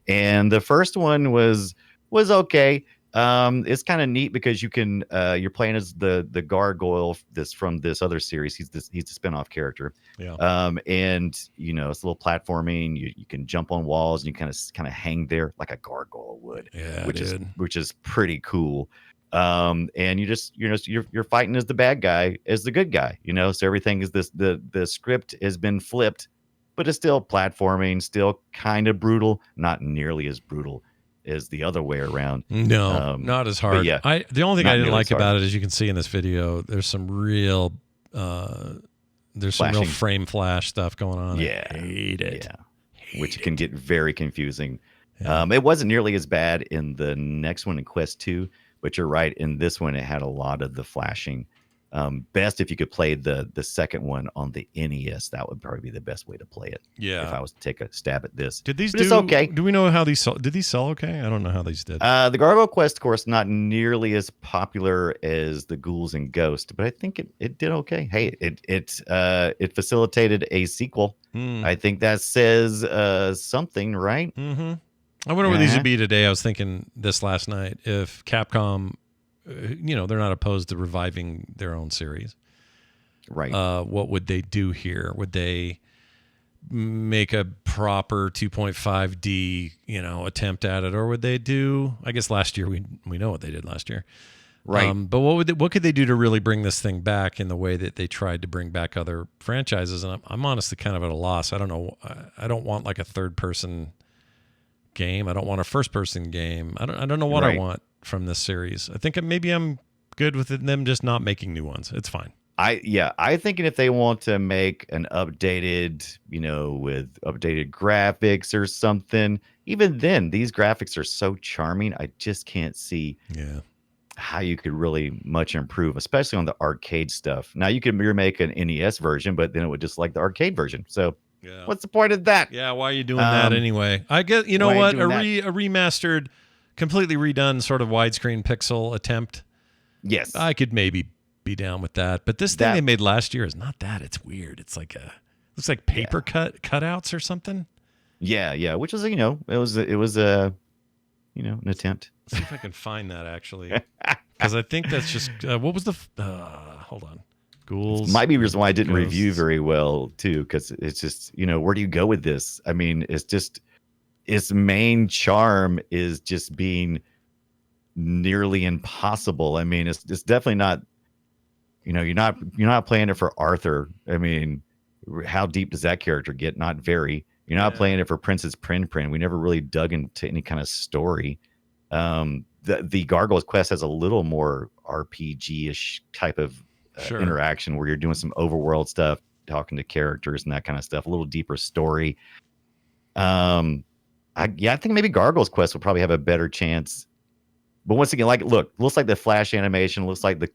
and the first one was okay. It's kind of neat because you can you're playing as the gargoyle from this other series. He's the spinoff character. And it's a little platforming. You can jump on walls and you kind of hang there like a gargoyle would. Which is pretty cool. And you're fighting as the bad guy, as the good guy, so everything is the script has been flipped, but it's still platforming, still kind of brutal, not nearly as brutal is the other way around. No, not as hard. Yeah, the only thing I didn't like about it, as you can see in this video, there's some real frame flash stuff going on. Yeah, I hate it. Yeah, which can get very confusing. It wasn't nearly as bad in the next one in Quest 2, but you're right. In this one, it had a lot of the flashing. Best if you could play the second one on the NES. That would probably be the best way to play it. Yeah. If I was to take a stab at this. It's okay. Do we know how these did these sell okay? I don't know how these did. The Gargoyle Quest, of course, not nearly as popular as the Ghouls and Ghosts, but I think it did okay. Hey, it facilitated a sequel. I think that says something, right? I wonder what these would be today. I was thinking this last night. If Capcom, they're not opposed to reviving their own series. Right. What would they do here? Would they make a proper 2.5D, attempt at it? Or would they do, I guess last year, we know what they did last year. Right. But what could they do to really bring this thing back in the way that they tried to bring back other franchises? And I'm honestly kind of at a loss. I don't know. I don't want like a third person game. I don't want a first person game. I don't know what I want from this series. I think maybe I'm good with them just not making new ones. It's fine. I think if they want to make an updated, with updated graphics or something, even then these graphics are so charming. I just can't see how you could really much improve, especially on the arcade stuff. Now you could remake an NES version, but then it would just like the arcade version. So what's the point of that? Yeah. Why are you doing that anyway? I guess, a remastered, completely redone sort of widescreen pixel attempt. Yes. I could maybe be down with that. But this thing they made last year is not that. It's weird. It's like looks like paper cutouts or something. Yeah. Which was, it was an attempt. Let's see if I can find that actually. Because I think that's just, what was the, hold on. Ghouls. Might be the reason why I didn't review very well too. Because it's just, where do you go with this? I mean, it's just, its main charm is just being nearly impossible. I mean, it's definitely not, you're not playing it for Arthur. I mean, how deep does that character get? Not very. You're not playing it for Princess Prin Prin. We never really dug into any kind of story. The Gargoyles Quest has a little more RPG-ish type of interaction where you're doing some overworld stuff, talking to characters and that kind of stuff. A little deeper story. I think maybe Gargoyles Quest will probably have a better chance. But once again, looks like the Flash animation, looks like the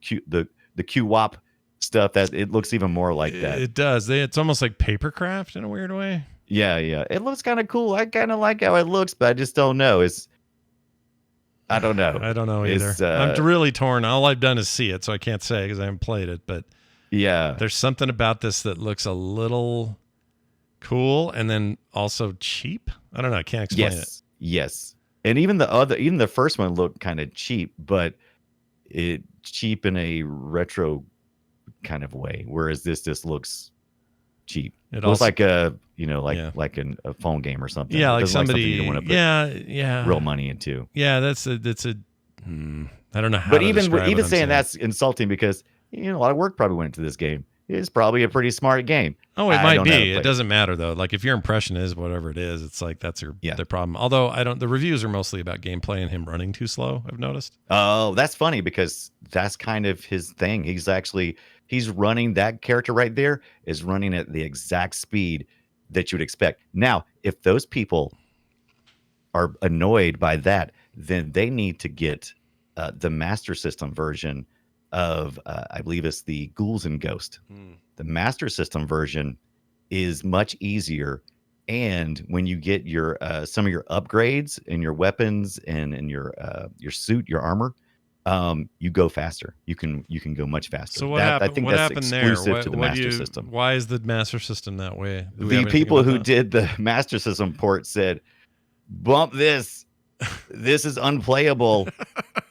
QWOP stuff. That it looks even more like that. It does. It's almost like papercraft in a weird way. Yeah. It looks kind of cool. I kind of like how it looks, but I just don't know. I don't know. I don't know either. I'm really torn. All I've done is see it, so I can't say because I haven't played it. But there's something about this that looks a little cool and then also cheap. I don't know. I can't explain it. Yes. And even the first one looked kind of cheap, but it cheap in a retro kind of way. Whereas this just looks cheap. It looks like a a phone game or something. Yeah, it like somebody. Like you want to put real money into. Yeah, that's a. I don't know how. But even saying that's insulting because a lot of work probably went into this game. It's probably a pretty smart game. Oh, it might be. It doesn't matter though. Like if your impression is whatever it is, it's like that's their problem. Although the reviews are mostly about gameplay and him running too slow. I've noticed. Oh, that's funny because that's kind of his thing. He's running that character right there is running at the exact speed that you would expect. Now, if those people are annoyed by that, then they need to get the Master System version of I believe it's the Ghouls and Ghost. The Master System version is much easier, and when you get your some of your upgrades and your weapons and your suit, your armor, you go faster. You can go much faster. So what happened? I think what that's happened exclusive there? to the Master System. Why is the Master System that way? The people who did the Master System port said, "Bump this. This is unplayable,"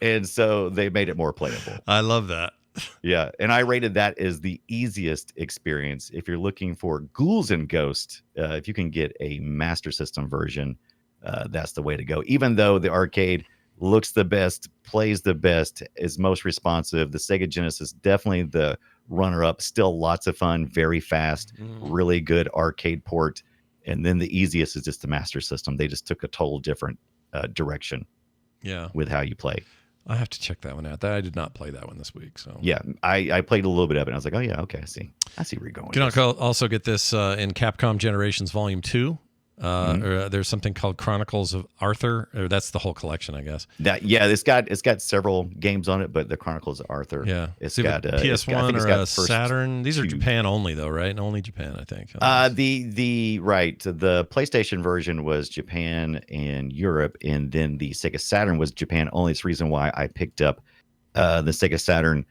and so they made it more playable. I love that. Yeah, and I rated that as the easiest experience. If you're looking for Ghouls and Ghost, if you can get a Master System version, that's the way to go. Even though the arcade looks the best, plays the best, is most responsive, the Sega Genesis definitely the runner-up. Still lots of fun, very fast, really good arcade port. And then the easiest is just the Master System. They just took a total different direction. Yeah, with how you play. I have to check that one out. I did not play that one this week. So yeah, I played a little bit of it. And I was like, oh yeah, okay, I see where you're going. You can also get this in Capcom Generations Volume 2. There's something called Chronicles of Arthur. Or that's the whole collection, I guess. It's got several games on it, but the Chronicles of Arthur. Yeah, it's got PS1 or a Saturn. These are Japan only, though, right? Only Japan, I think. The PlayStation version was Japan and Europe, and then the Sega Saturn was Japan only. It's the reason why I picked up the Sega Saturn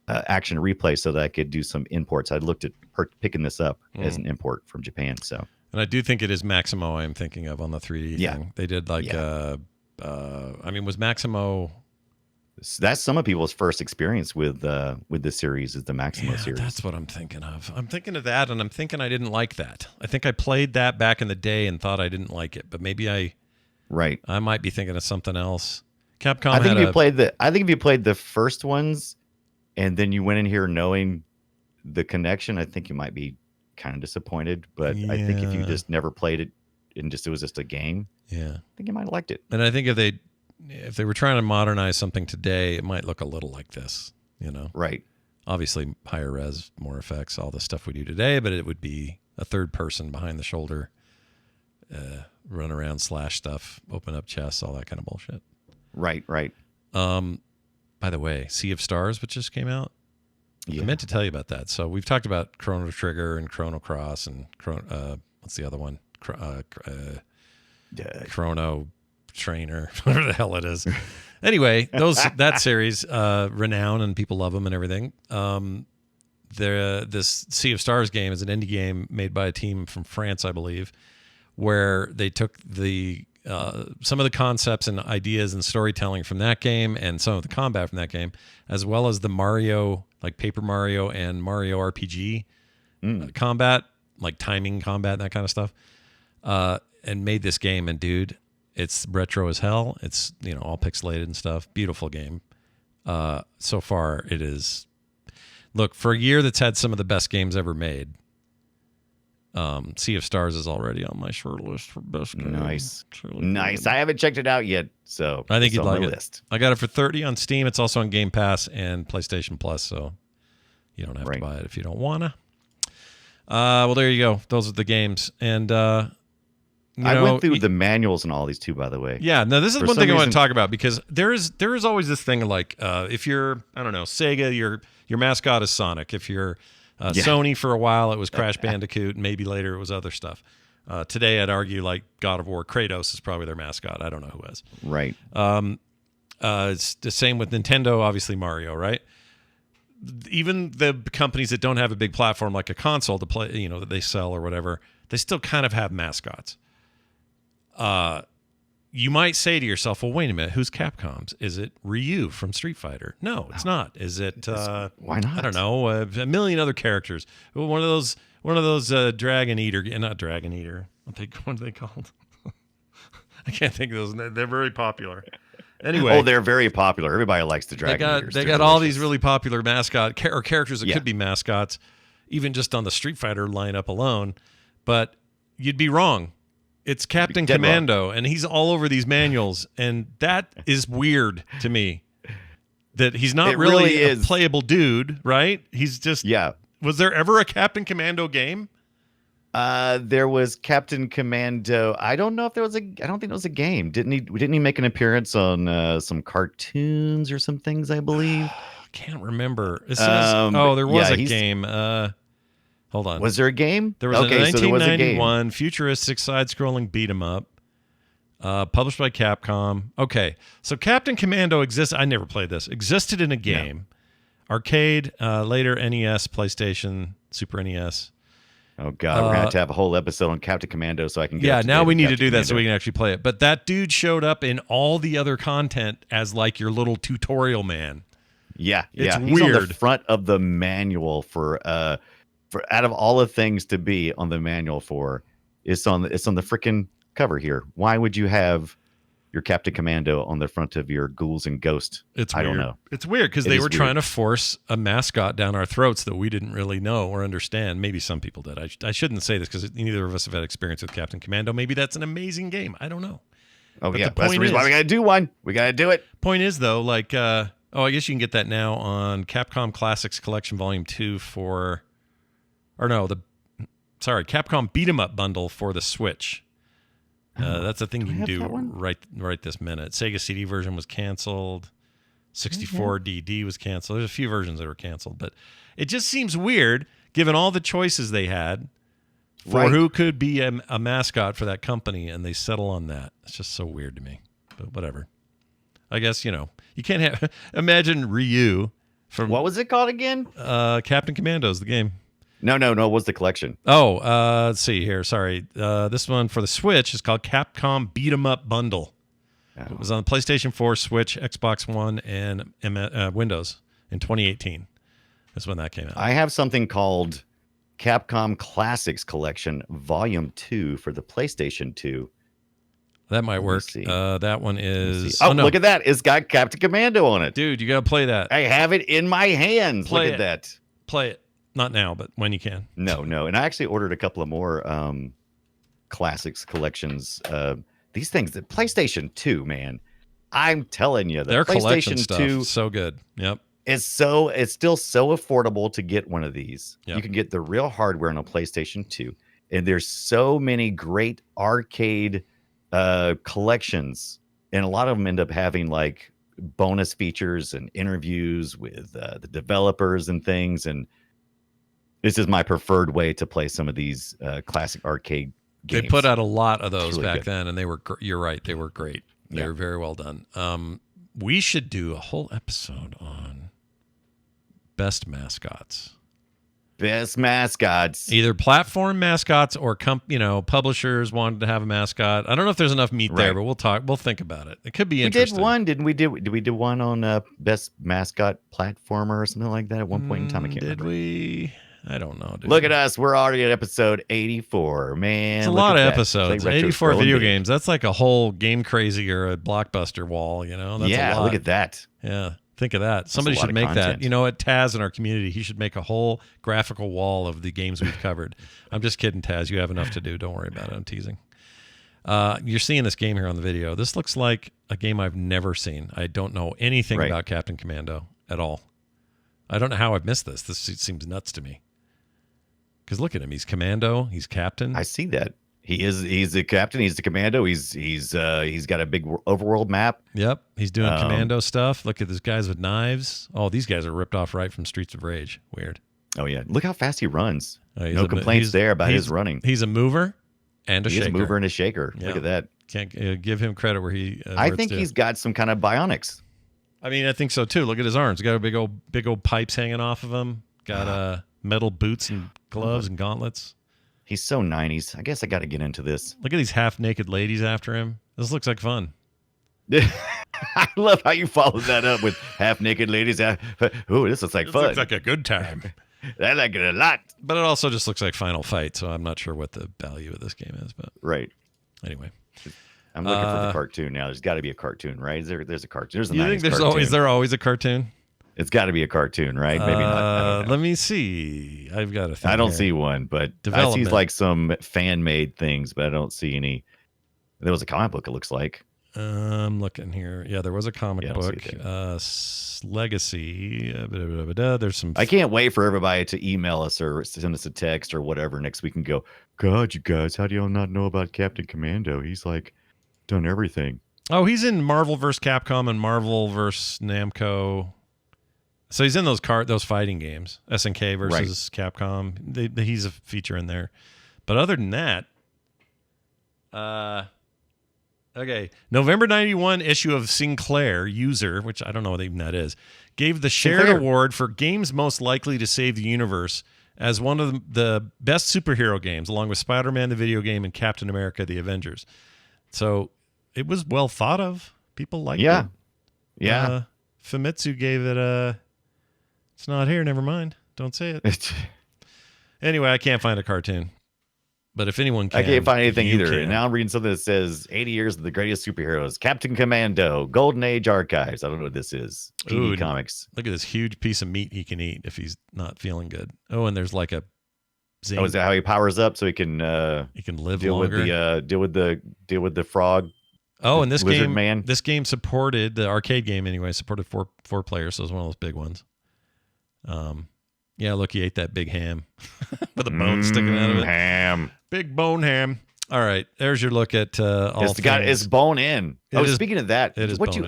Action Replay so that I could do some imports. I looked at picking this up as an import from Japan, so. And I do think it is Maximo I'm thinking of on the 3D thing. They did was Maximo... That's some of people's first experience with this series is the Maximo series. That's what I'm thinking of. I'm thinking of that, and I'm thinking I didn't like that. I think I played that back in the day and thought I didn't like it, but maybe I might be thinking of something else. Capcom I think if you played the first ones and then you went in here knowing the connection, I think you might be kind of disappointed, but I think if you just never played it and it was just a game, I think you might have liked it. And I think if they were trying to modernize something today, it might look a little like this, Right. Obviously higher res, more effects, all the stuff we do today, but it would be a third person behind the shoulder, run around, slash stuff, open up chests, all that kind of bullshit. Right. By the way, Sea of Stars, which just came out. I meant to tell you about that. So we've talked about Chrono Trigger and Chrono Cross and what's the other one? Chrono Trainer, whatever the hell it is. Anyway, that series, renowned and people love them and everything. This Sea of Stars game is an indie game made by a team from France, I believe, where they took some of the concepts and ideas and storytelling from that game and some of the combat from that game, as well as the Mario, like Paper Mario and Mario RPG combat, like timing combat and that kind of stuff, and made this game. And dude, it's retro as hell. It's all pixelated and stuff. Beautiful game. So far, it is. Look, for a year that's had some of the best games ever made, Sea of Stars is already on my short list for best game. Nice. Nice. I haven't checked it out yet, so I think you'd like it. List. I got it for $30 on Steam. It's also on Game Pass and PlayStation Plus, so you don't have to buy it if you don't wanna. Well, there you go. Those are the games, and I went through the manuals and all these too, by the way. Yeah. Now this is one thing I want to talk about because there is always this thing like if you're Sega, your mascot is Sonic. If you're Sony, for a while it was Crash Bandicoot, and maybe later it was other stuff. Today I'd argue like God of War, Kratos is probably their mascot. I don't know who is. Right. It's the same with Nintendo, obviously Mario, right? Even the companies that don't have a big platform like a console to play, that they sell or whatever, they still kind of have mascots. you might say to yourself, well, wait a minute, who's Capcom's? Is it Ryu from Street Fighter? No, it's not. Is it, why not? I don't know, a million other characters. One of those Dragon Eater, not Dragon Eater. What are they called? I can't think of those. They're very popular. Anyway. Oh, they're very popular. Everybody likes the Dragon Eaters. They got all these really popular mascot or characters that could be mascots, even just on the Street Fighter lineup alone. But you'd be wrong. It's Captain Commando, and he's all over these manuals, and that is weird to me. That he's not really a playable dude, right? He's just Was there ever a Captain Commando game? There was Captain Commando. I don't know if there was I don't think it was a game. Didn't he make an appearance on some cartoons or some things, I believe? Can't remember. There was a game. Hold on. Was there a game? There was a 1991 futuristic side-scrolling beat-em-up published by Capcom. Okay, so Captain Commando exists. I never played this. Existed in a game. Arcade, later NES, PlayStation, Super NES. Oh, God. We're going to have to have a whole episode on Captain Commando so I can get Yeah, now we need to do that so we can actually play it. But that dude showed up in all the other content as like your little tutorial man. Yeah, it's He's weird. on the front of the manual for out of all the things to be on the manual for, it's on the freaking cover here. Why would you have your Captain Commando on the front of your Ghouls and Ghosts? I don't know. It's weird because they were trying to force a mascot down our throats that we didn't really know or understand. Maybe some people did. I shouldn't say this because neither of us have had experience with Captain Commando. Maybe that's an amazing game. I don't know. Oh, but that's the reason why we got to do one. We got to do it. Point is, though, like, I guess you can get that now on Capcom Classics Collection Volume 2 Capcom Beat 'em Up bundle for the Switch. That's a thing you can do right this minute. Sega CD version was canceled. 64 DD was canceled. There's a few versions that were canceled, but it just seems weird given all the choices they had for who could be a mascot for that company, and they settle on that. It's just so weird to me, but whatever. I guess, you can't imagine Ryu from... What was it called again? Captain Commando's the game. No. What's the collection? Oh, let's see here. Sorry. This one for the Switch is called Capcom Beat 'em Up Bundle. Oh. It was on the PlayStation 4, Switch, Xbox One, and Windows in 2018. That's when that came out. I have something called Capcom Classics Collection Volume 2 for the PlayStation 2. That might work. That one is... Oh, no. Look at that. It's got Captain Commando on it. Dude, you got to play that. I have it in my hands. Look at that. Play it. Not now, but when you can. No. And I actually ordered a couple of more Classics collections. These things, the PlayStation 2, man. I'm telling you, their collection PlayStation stuff 2 so good. Yep. It's still so affordable to get one of these. Yep. You can get the real hardware on a PlayStation 2. And there's so many great arcade collections, and a lot of them end up having like bonus features and interviews with the developers and things. And this is my preferred way to play some of these classic arcade games. They put out a lot of those back then, and they were. You're right, they were great. They were very well done. We should do a whole episode on best mascots. Best mascots. Either platform mascots or publishers wanted to have a mascot. I don't know if there's enough meat there, but we'll talk. We'll think about it. It could be interesting. We did one, didn't we? Did we do one on best mascot platformer or something like that at one point in time? I can't remember. Did we? I don't know, dude. Look at us. We're already at episode 84. Man, it's a lot of episodes. Like 84 video games. That's like a whole Game Crazy or a Blockbuster wall, That's a lot. Look at that. Yeah. Think of that. Somebody should make that. Taz in our community, he should make a whole graphical wall of the games we've covered. I'm just kidding, Taz. You have enough to do. Don't worry about it. I'm teasing. You're seeing this game here on the video. This looks like a game I've never seen. I don't know anything about Captain Commando at all. I don't know how I've missed this. This seems nuts to me. Because look at him. He's Commando. He's Captain. I see that. He's the captain. He's the Commando. He's got a big overworld map. Yep. He's doing Commando stuff. Look at these guys with knives. Oh, these guys are ripped off right from Streets of Rage. Weird. Oh, yeah. Look how fast he runs. No complaints there about his running. He's a mover and a shaker. He's a mover and a shaker. Yeah. Look at that. Can't give him credit where he... I think he's got some kind of bionics. I mean, I think so, too. Look at his arms. He's got big old pipes hanging off of him. Got metal boots and gloves and gauntlets. He's so 90s. I guess I got to get into this. Look at these half-naked ladies after him. This looks like fun. I love how you followed that up with half-naked ladies. Oh, this looks like fun. Looks like a good time. I like it a lot. But it also just looks like Final Fight, so I'm not sure what the value of this game is. But right. Anyway, I'm looking for the cartoon now. There's got to be a cartoon, right? There's a cartoon. There's a you think there's cartoon. always a cartoon? It's got to be a cartoon, right? Maybe not. I don't know. Let me see. I've got a thing. I don't here. see one, but I see like some fan-made things, but I don't see any. There was a comic book. It looks like. I'm looking here. Yeah, there was a comic book. Legacy. There's some. I can't wait for everybody to email us or send us a text or whatever next week and go, God, you guys, how do y'all not know about Captain Commando? He's like done everything. Oh, he's in Marvel vs. Capcom and Marvel vs. Namco. So he's in those fighting games, SNK versus Capcom. He's a feature in there. But other than that, okay, November 91 issue of Sinclair User, which I don't know what even that is, gave the shared award for games most likely to save the universe as one of the best superhero games, along with Spider-Man the video game and Captain America the Avengers. So it was well thought of. People liked it. Yeah. Famitsu gave it it's not here, never mind. Don't say it. Anyway, I can't find a cartoon. But if anyone can, I can't find anything either. can. And now I'm reading something that says 80 years of the greatest superheroes. Captain Commando, Golden Age Archives. I don't know what this is. PD Comics. Look at this huge piece of meat he can eat if he's not feeling good. Oh, and there's like a zing. Oh, is that how he powers up so he can live deal longer? With the frog? Oh, and this Lizard game, Man? This game supported the arcade game anyway. Supported four players, so it was one of those big ones. Yeah, look, he ate that big ham with a bone sticking out of it. Ham, big bone ham. All right, there's your look at all. It's bone in. Speaking of that, it is what bone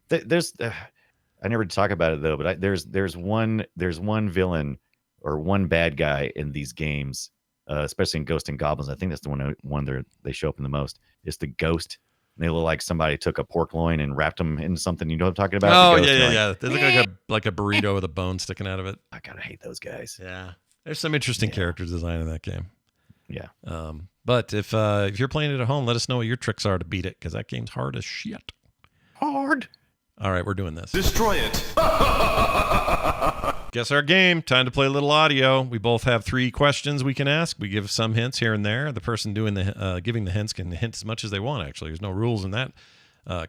in. There's I never talk about it though, but there's one villain or one bad guy in these games, especially in Ghosts and Goblins. I think that's the one they show up in the most. It's the ghost. And they look like somebody took a pork loin and wrapped them into something. You know what I'm talking about? Oh, yeah. They look like a burrito with a bone sticking out of it. I gotta hate those guys. Yeah, there's some interesting character design in that game. Yeah. But if you're playing it at home, let us know what your tricks are to beat it, because that game's hard as shit. Hard. All right, we're doing this. Destroy it. Guess our game. Time to play a little audio. We both have 3 questions we can ask. We give some hints here and there. The person doing the giving the hints can hint as much as they want, actually. There's no rules in that.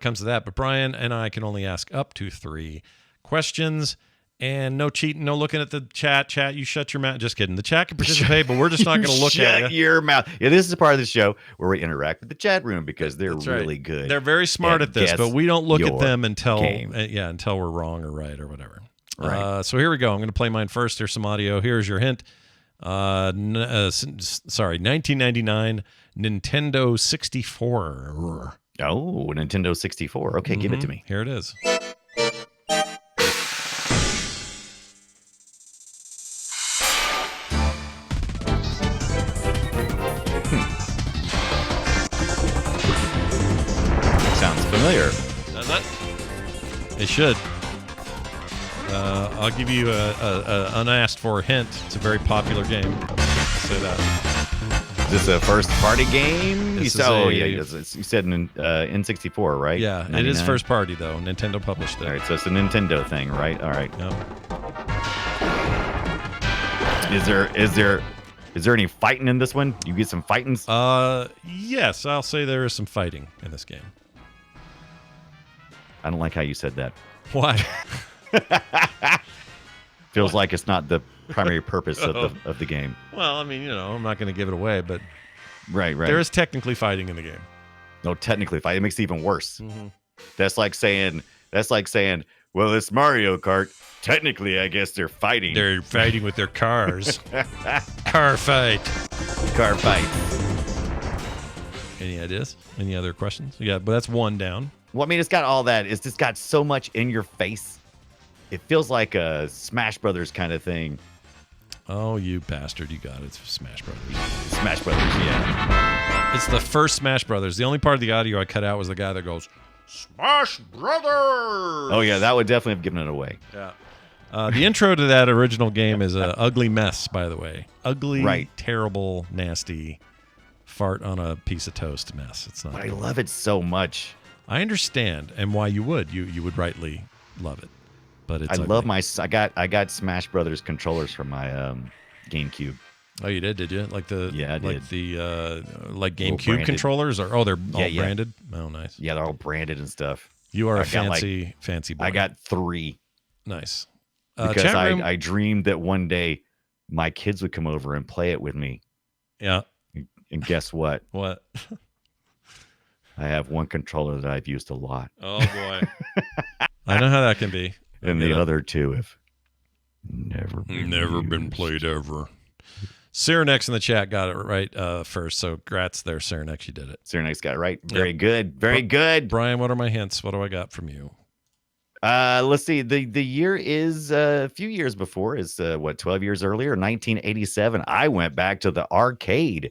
Comes to that. But Brian and I can only ask up to 3 questions. And no cheating, no looking at the chat. Chat, you shut your mouth. Just kidding. The chat can participate, but we're just not going to look at it. Shut your mouth. Yeah, this is a part of the show where we interact with the chat room because they're really good. They're very smart at this, but we don't look at them until game. until we're wrong or right or whatever. Right. So here we go. I'm going to play mine first. Here's some audio. Here's your hint. 1999 Nintendo 64. Oh, Nintendo 64. Okay, give it to me. Here it is. Sounds familiar. Does it? It should. I'll give you a unasked for hint. It's a very popular game. I'll say that. Is this a first party game? You said in N64, right? Yeah, 99? It is first party though. Nintendo published it. All right, so it's a Nintendo thing, right? All right. Yep. Is there any fighting in this one? You get some fighting? Yes, I'll say there is some fighting in this game. I don't like how you said that. Why? Feels like it's not the primary purpose of the game. Well, I mean, I'm not going to give it away, but right. There is technically fighting in the game. No, technically fighting. It makes it even worse. Mm-hmm. That's like saying, well, it's Mario Kart. Technically, I guess they're fighting. They're fighting with their cars. Car fight. Car fight. Any ideas? Any other questions? Yeah, but that's 1 down. Well, I mean, it's got all that. It's just got so much in your face. It feels like a Smash Brothers kind of thing. Oh, you bastard. You got it. It's Smash Brothers. Smash Brothers, yeah. It's the first Smash Brothers. The only part of the audio I cut out was the guy that goes, Smash Brothers! Oh, yeah, that would definitely have given it away. Yeah. The intro to that original game is a ugly mess, by the way. Ugly, terrible, nasty, fart on a piece of toast mess. It's not. But I love it so much. I understand, and why you would. You would rightly love it. But it's love I got Smash Brothers controllers from my GameCube. Oh, you did you? Like the I like did. the like GameCube branded. controllers, or they're all branded. Oh, nice. Yeah, they're all branded and stuff. You are I a fancy boy. I got 3 nice. because I dreamed that one day my kids would come over and play it with me. Yeah. And guess what? What? I have one controller that I've used a lot. Oh boy. I know how that can be. And the other 2 have never been played ever. Cyrenex in the chat got it right first, so congrats there, Cyrenex. You did it. Cyrenex got it right. Very good. Very good. Brian, what are my hints? What do I got from you? Let's see. The year is a few years before. Is 12 years earlier, 1987. I went back to the arcade.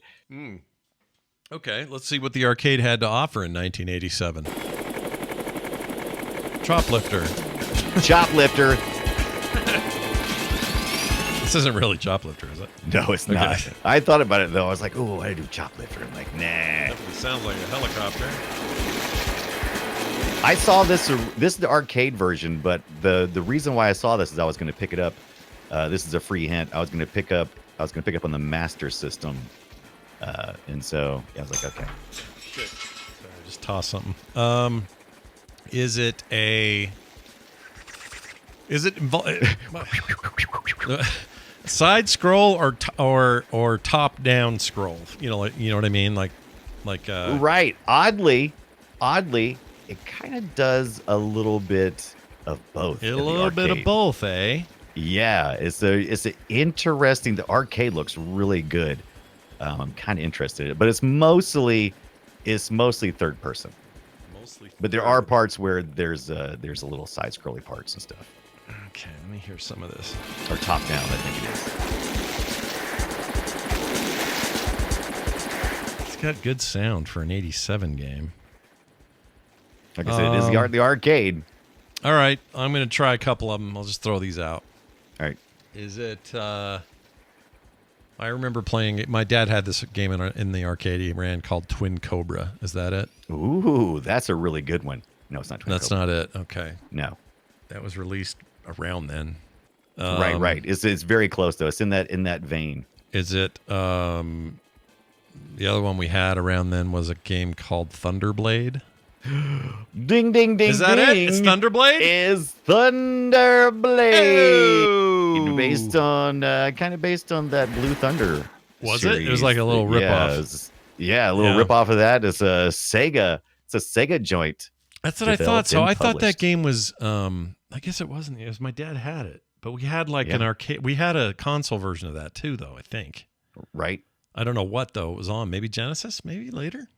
Okay, let's see what the arcade had to offer in 1987. Choplifter. Choplifter. This isn't really Choplifter, is it? No, it's not. I thought about it though. I was like, "Oh, I do Choplifter." I'm like, "Nah." Definitely sounds like a helicopter. I saw this. This is the arcade version, but the reason why I saw this is I was going to pick it up. This is a free hint. I was going to pick up on the Master System, and so I was like, "Okay." Shit. Sorry, I just tossed something. Is it side scroll or top down scroll? You know what I mean? Like Right. Oddly, it kind of does a little bit of both. A little bit of both, eh? Yeah, it's a interesting. The arcade looks really good. I'm kind of interested in it, but it's mostly third person. But there are parts where there's a little side scrolly parts and stuff. Okay, let me hear some of this. Or top down, I think it is. It's got good sound for an 87 game. Like I said, it is the arcade. All right, I'm going to try a couple of them. I'll just throw these out. All right. Is it... I remember playing it. My dad had this game in the arcade he ran called Twin Cobra. Is that it? Ooh, that's a really good one. No, it's not Twin Cobra. That's not it. Okay. No. That was released around then. Right. It's very close though. It's in that vein. Is it the other one we had around then was a game called Thunderblade? Ding ding ding. Is that ding. it? It's Thunderblade? Is Thunderblade. Oh! Based on that Blue Thunder. Was series. it? It was like a little ripoff. Yeah, a little ripoff of that. It's a Sega. It's a Sega joint. That's what I thought. So I thought that game was I guess it wasn't. It was my dad had it. But we had an arcade. We had a console version of that too, though, I think. Right. I don't know what though it was on. Maybe Genesis, maybe later.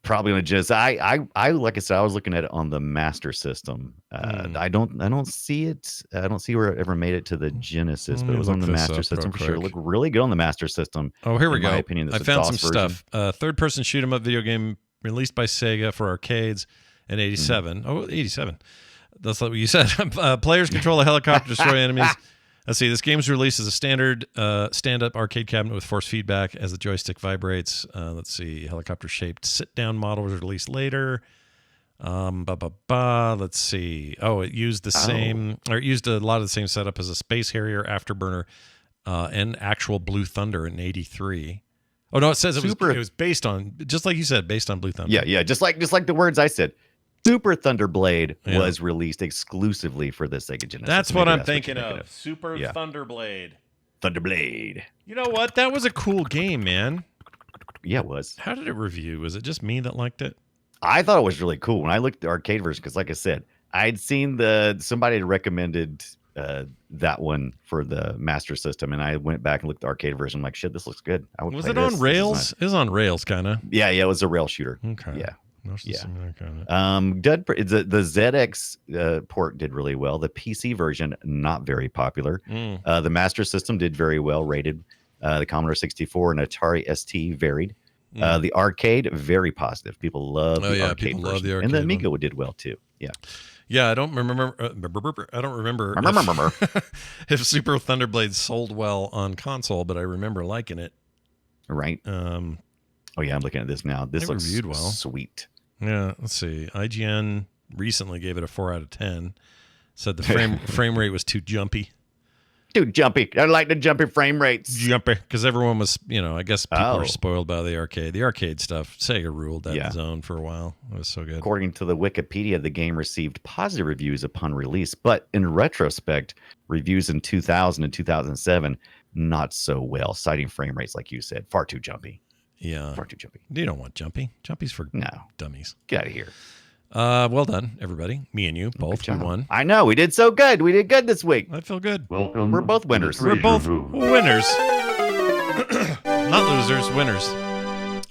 Probably on Genesis. I like I said, I was looking at it on the Master System. I don't see it. I don't see where it ever made it to the Genesis, but it was on the Master System for sure. It looked really good on the Master System. Oh, here we go. In my opinion, I found some stuff. Third-person shoot-'em-up video game released by Sega for arcades in 87. Oh, 87. That's what you said. Players control a helicopter to destroy enemies. Let's see. This game's released as a standard stand-up arcade cabinet with force feedback as the joystick vibrates. Let's see. Helicopter-shaped sit-down model was released later. Let's see. Oh, it used it used a lot of the same setup as a Space Harrier, Afterburner, and actual Blue Thunder in '83. Oh no, it says it was based on, just like you said, based on Blue Thunder. Yeah, just like the words I said. Super Thunderblade was released exclusively for the Sega Genesis. That's what I'm thinking of. Super Thunderblade. Thunderblade. You know what? That was a cool game, man. Yeah, it was. How did it review? Was it just me that liked it? I thought it was really cool when I looked at the arcade version because, like I said, I'd seen somebody had recommended that one for the Master System, and I went back and looked at the arcade version. I'm like, shit, this looks good. Was it on rails? It was on rails, kind of. Yeah, it was a rail shooter. Okay. Yeah. The ZX port did really well. The PC version not very popular. The Master System did very well rated. The Commodore 64 and Atari ST varied. The arcade very positive. People love the arcade version. Love the arcade and the Amiga did well too. Yeah, I don't remember. If Super Thunderblade sold well on console, but I remember liking it. Right. Oh yeah, I'm looking at this now. This They looks reviewed well. sweet. Yeah, let's see. IGN recently gave it a 4 out of 10. Said the frame rate was too jumpy. Too jumpy. I like the jumpy frame rates. Jumpy, because everyone was, I guess people were spoiled by the arcade. The arcade stuff, Sega ruled that zone for a while. It was so good. According to the Wikipedia, the game received positive reviews upon release, but in retrospect, reviews in 2000 and 2007 not so well, citing frame rates like you said, far too jumpy. Yeah, far too jumpy. You don't want jumpy. Jumpy's for dummies. Get out of here. Well done, everybody. Me and you both won. I know. We did so good. We did good this week. I feel good. We're both winners. We're both winners. Not losers, winners.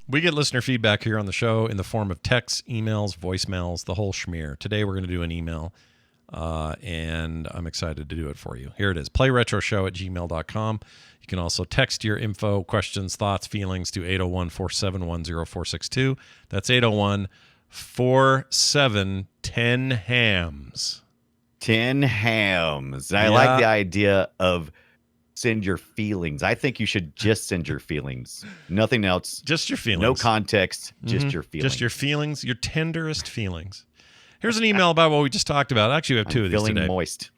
We get listener feedback here on the show in the form of texts, emails, voicemails, the whole schmear. Today we're going to do an email, and I'm excited to do it for you. Here it is, playretroshow@gmail.com. You can also text your info, questions, thoughts, feelings to 801-471-0462. That's 801-47-10 hams. 10 hams. I like the idea of send your feelings. I think you should just send your feelings. Nothing else. Just your feelings. No context. Just your feelings. Just your feelings, your tenderest feelings. Here's an email about what we just talked about. Actually, we have two of these feeling today. Moist.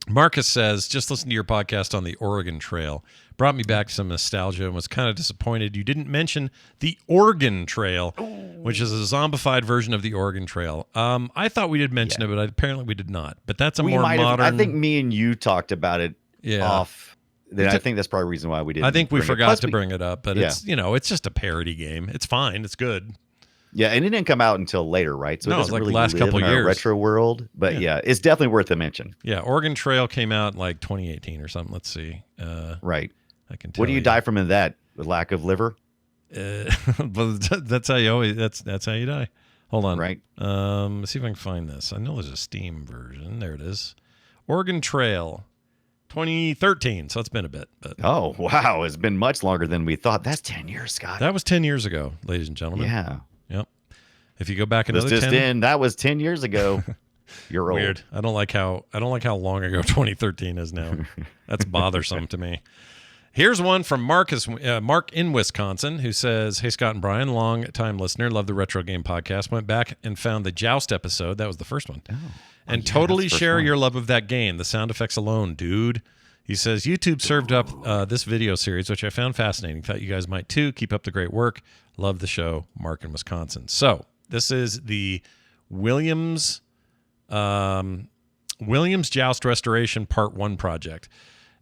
Marcus says, just listen to your podcast on the Oregon Trail. Brought me back some nostalgia and was kind of disappointed you didn't mention the Oregon Trail, which is a zombified version of the Oregon Trail. I thought we did mention it, but apparently we did not. But that's a more modern... I think me and you talked about it off. I think that's probably the reason why we didn't. I think we forgot to bring it up, but it's it's just a parody game. It's fine. It's good. Yeah, and it didn't come out until later, right? So no, it doesn't like really last live couple in our years. retro world. But yeah, it's definitely worth a mention. Yeah, Oregon Trail came out in like 2018 or something. Let's see. Right. I can tell what do you die from in that? The lack of liver? But that's how you always. That's how you die. Hold on. Right. Let's see if I can find this. I know there's a Steam version. There it is. Oregon Trail, 2013. So it's been a bit. But oh wow, it's been much longer than we thought. That's 10 years, Scott. That was 10 years ago, ladies and gentlemen. Yeah. Yep. If you go back another just 10, in, that was 10 years ago. You're old. Weird. I don't like how long ago 2013 is now. That's bothersome to me. Here's one from Mark in Wisconsin, who says, "Hey Scott and Brian, long time listener, love the Retro Game Podcast. Went back and found the Joust episode. That was the first one, and totally share your love of that game. The sound effects alone, dude." He says, YouTube served up this video series, which I found fascinating. Thought you guys might too. Keep up the great work. Love the show. Mark in Wisconsin. So this is the Williams Joust Restoration Part 1 project.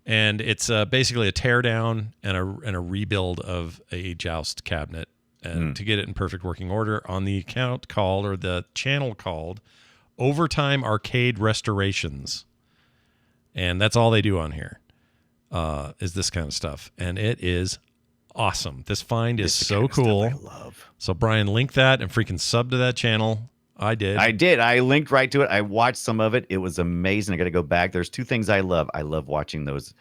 And it's basically a teardown and a rebuild of a Joust cabinet. And to get it in perfect working order on the account called, or the channel called, Overtime Arcade Restorations. And that's all they do on here, is this kind of stuff. And it is awesome. This find is so cool. I love. So Brian, link that and freaking sub to that channel. I did. I linked right to it. I watched some of it. It was amazing. I got to go back. There's two things I love. I love watching those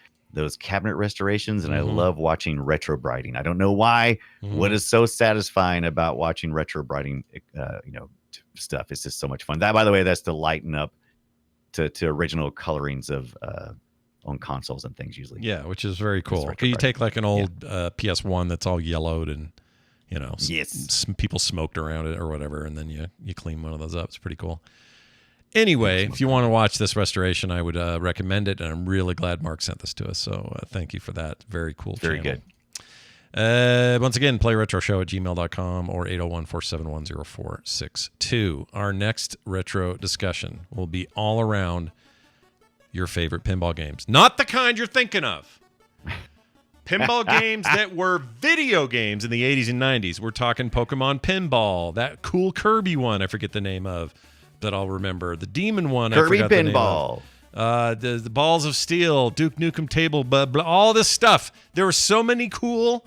cabinet restorations, and I love watching retro brighting. I don't know why. What is so satisfying about watching retro brighting, stuff? It's just so much fun. That, by the way, that's to lighten up to original colorings of on consoles and things usually. Yeah, which is very cool. You take like an old PS1 that's all yellowed and people smoked around it or whatever, and then you clean one of those up. It's pretty cool. Anyway, if you want to watch this restoration, I would recommend it, and I'm really glad Mark sent this to us. So thank you for that. Very cool. Very channel. Good. Once again, playretroshow@gmail.com or 801-471-0462. Our next retro discussion will be all around your favorite pinball games. Not the kind you're thinking of. Pinball games that were video games in the 80s and 90s. We're talking Pokemon Pinball, that cool Kirby one I forget the name of, that I'll remember. The Demon one Kirby I forgot the name Pinball. of. The Balls of Steel, Duke Nukem Table, blah, blah, all this stuff. There were so many cool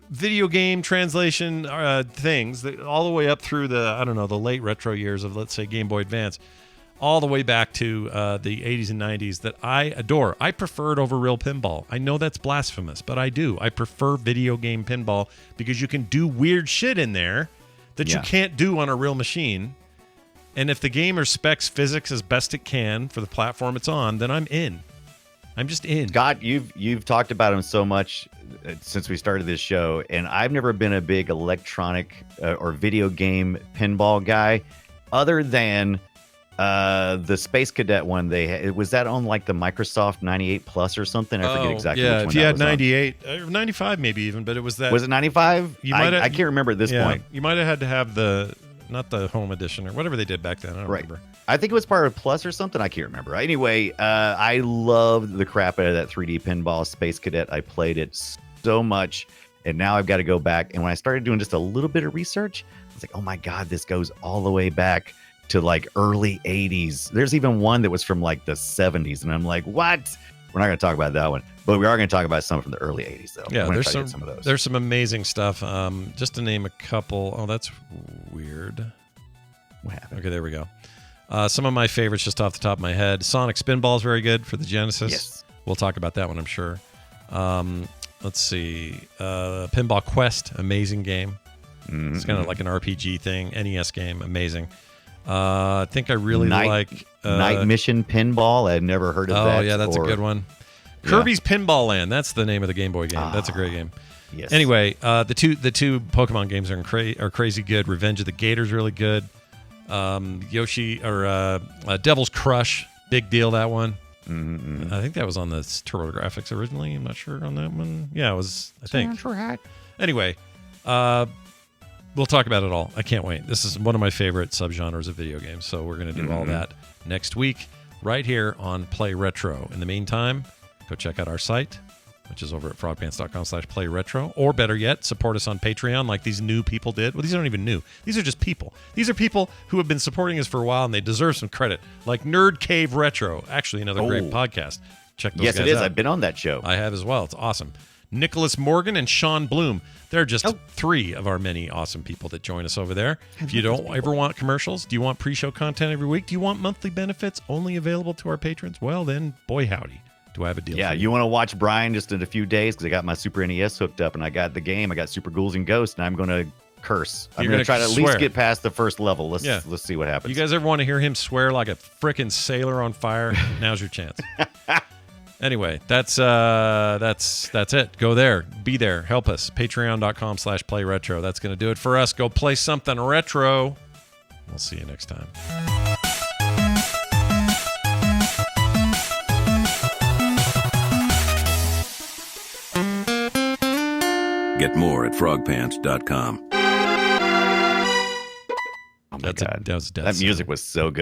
video game translation things that all the way up through the late retro years of, let's say, Game Boy Advance, all the way back to the 80s and 90s that I adore. I prefer it over real pinball. I know that's blasphemous, but I do. I prefer video game pinball because you can do weird shit in there that you can't do on a real machine. And if the game specs physics as best it can for the platform it's on, then I'm in. I'm just in. Scott, you've talked about him so much since we started this show, and I've never been a big electronic or video game pinball guy, other than the Space Cadet one. Was that on like the Microsoft 98 Plus or something? I forget exactly. Yeah, which one if you that had was on. 98 or 95 maybe even, but it was that. Was it 95? I can't remember at this point. You might have had to have not the home edition or whatever they did back then. I don't remember. I think it was part of Plus or something. I can't remember. Anyway, I loved the crap out of that 3D pinball Space Cadet. I played it so much, and now I've got to go back. And when I started doing just a little bit of research, I was like, oh my God, this goes all the way back to like early 80s. There's even one that was from like the 70s. And I'm like, what? We're not going to talk about that one, but we are going to talk about some from the early 80s, though. Yeah, there's some of those. There's some amazing stuff. Just to name a couple. Oh, that's weird. What happened? Okay, there we go. Some of my favorites just off the top of my head. Sonic Spinball is very good for the Genesis. Yes. We'll talk about that one, I'm sure. Let's see. Pinball Quest, amazing game. Mm-hmm. It's kind of like an RPG thing. NES game, amazing. I think I really like... Night Mission Pinball. I'd never heard of that. Oh, yeah, that's a good one. Kirby's Pinball Land. That's the name of the Game Boy game. That's a great game. Yes. Anyway, the two Pokemon games are crazy good. Revenge of the Gator's really good. Yoshi or Devil's Crush, big deal, that one. I think that was on the TurboGrafx originally. I'm not sure on that one. Yeah, it was, I think. Anyway, we'll talk about it all. I can't wait. This is one of my favorite subgenres of video games, so we're going to do all that next week right here on Play Retro. In the meantime, go check out our site, which is over at frogpants.com/playretro. Or better yet, support us on Patreon like these new people did. Well, these aren't even new. These are just people. These are people who have been supporting us for a while, and they deserve some credit. Like Nerd Cave Retro. Actually, another great podcast. Check those guys out. Yes, it is. I've been on that show. I have as well. It's awesome. Nicholas Morgan and Sean Bloom. They're just three of our many awesome people that join us over there. If you don't ever want commercials, do you want pre-show content every week? Do you want monthly benefits only available to our patrons? Well, then, boy howdy. Do I have a deal? Yeah, for you want to watch Brian just in a few days because I got my Super NES hooked up and I got the game. I got Super Ghouls and Ghosts, and I'm going to curse. I'm going to try to at least get past the first level. Let's see what happens. You guys ever want to hear him swear like a frickin' sailor on fire? Now's your chance. Anyway, that's it. Go there. Be there. Help us. Patreon.com/playretro. That's going to do it for us. Go play something retro. We'll see you next time. Get more at frogpants.com. Oh my God. That music was so good.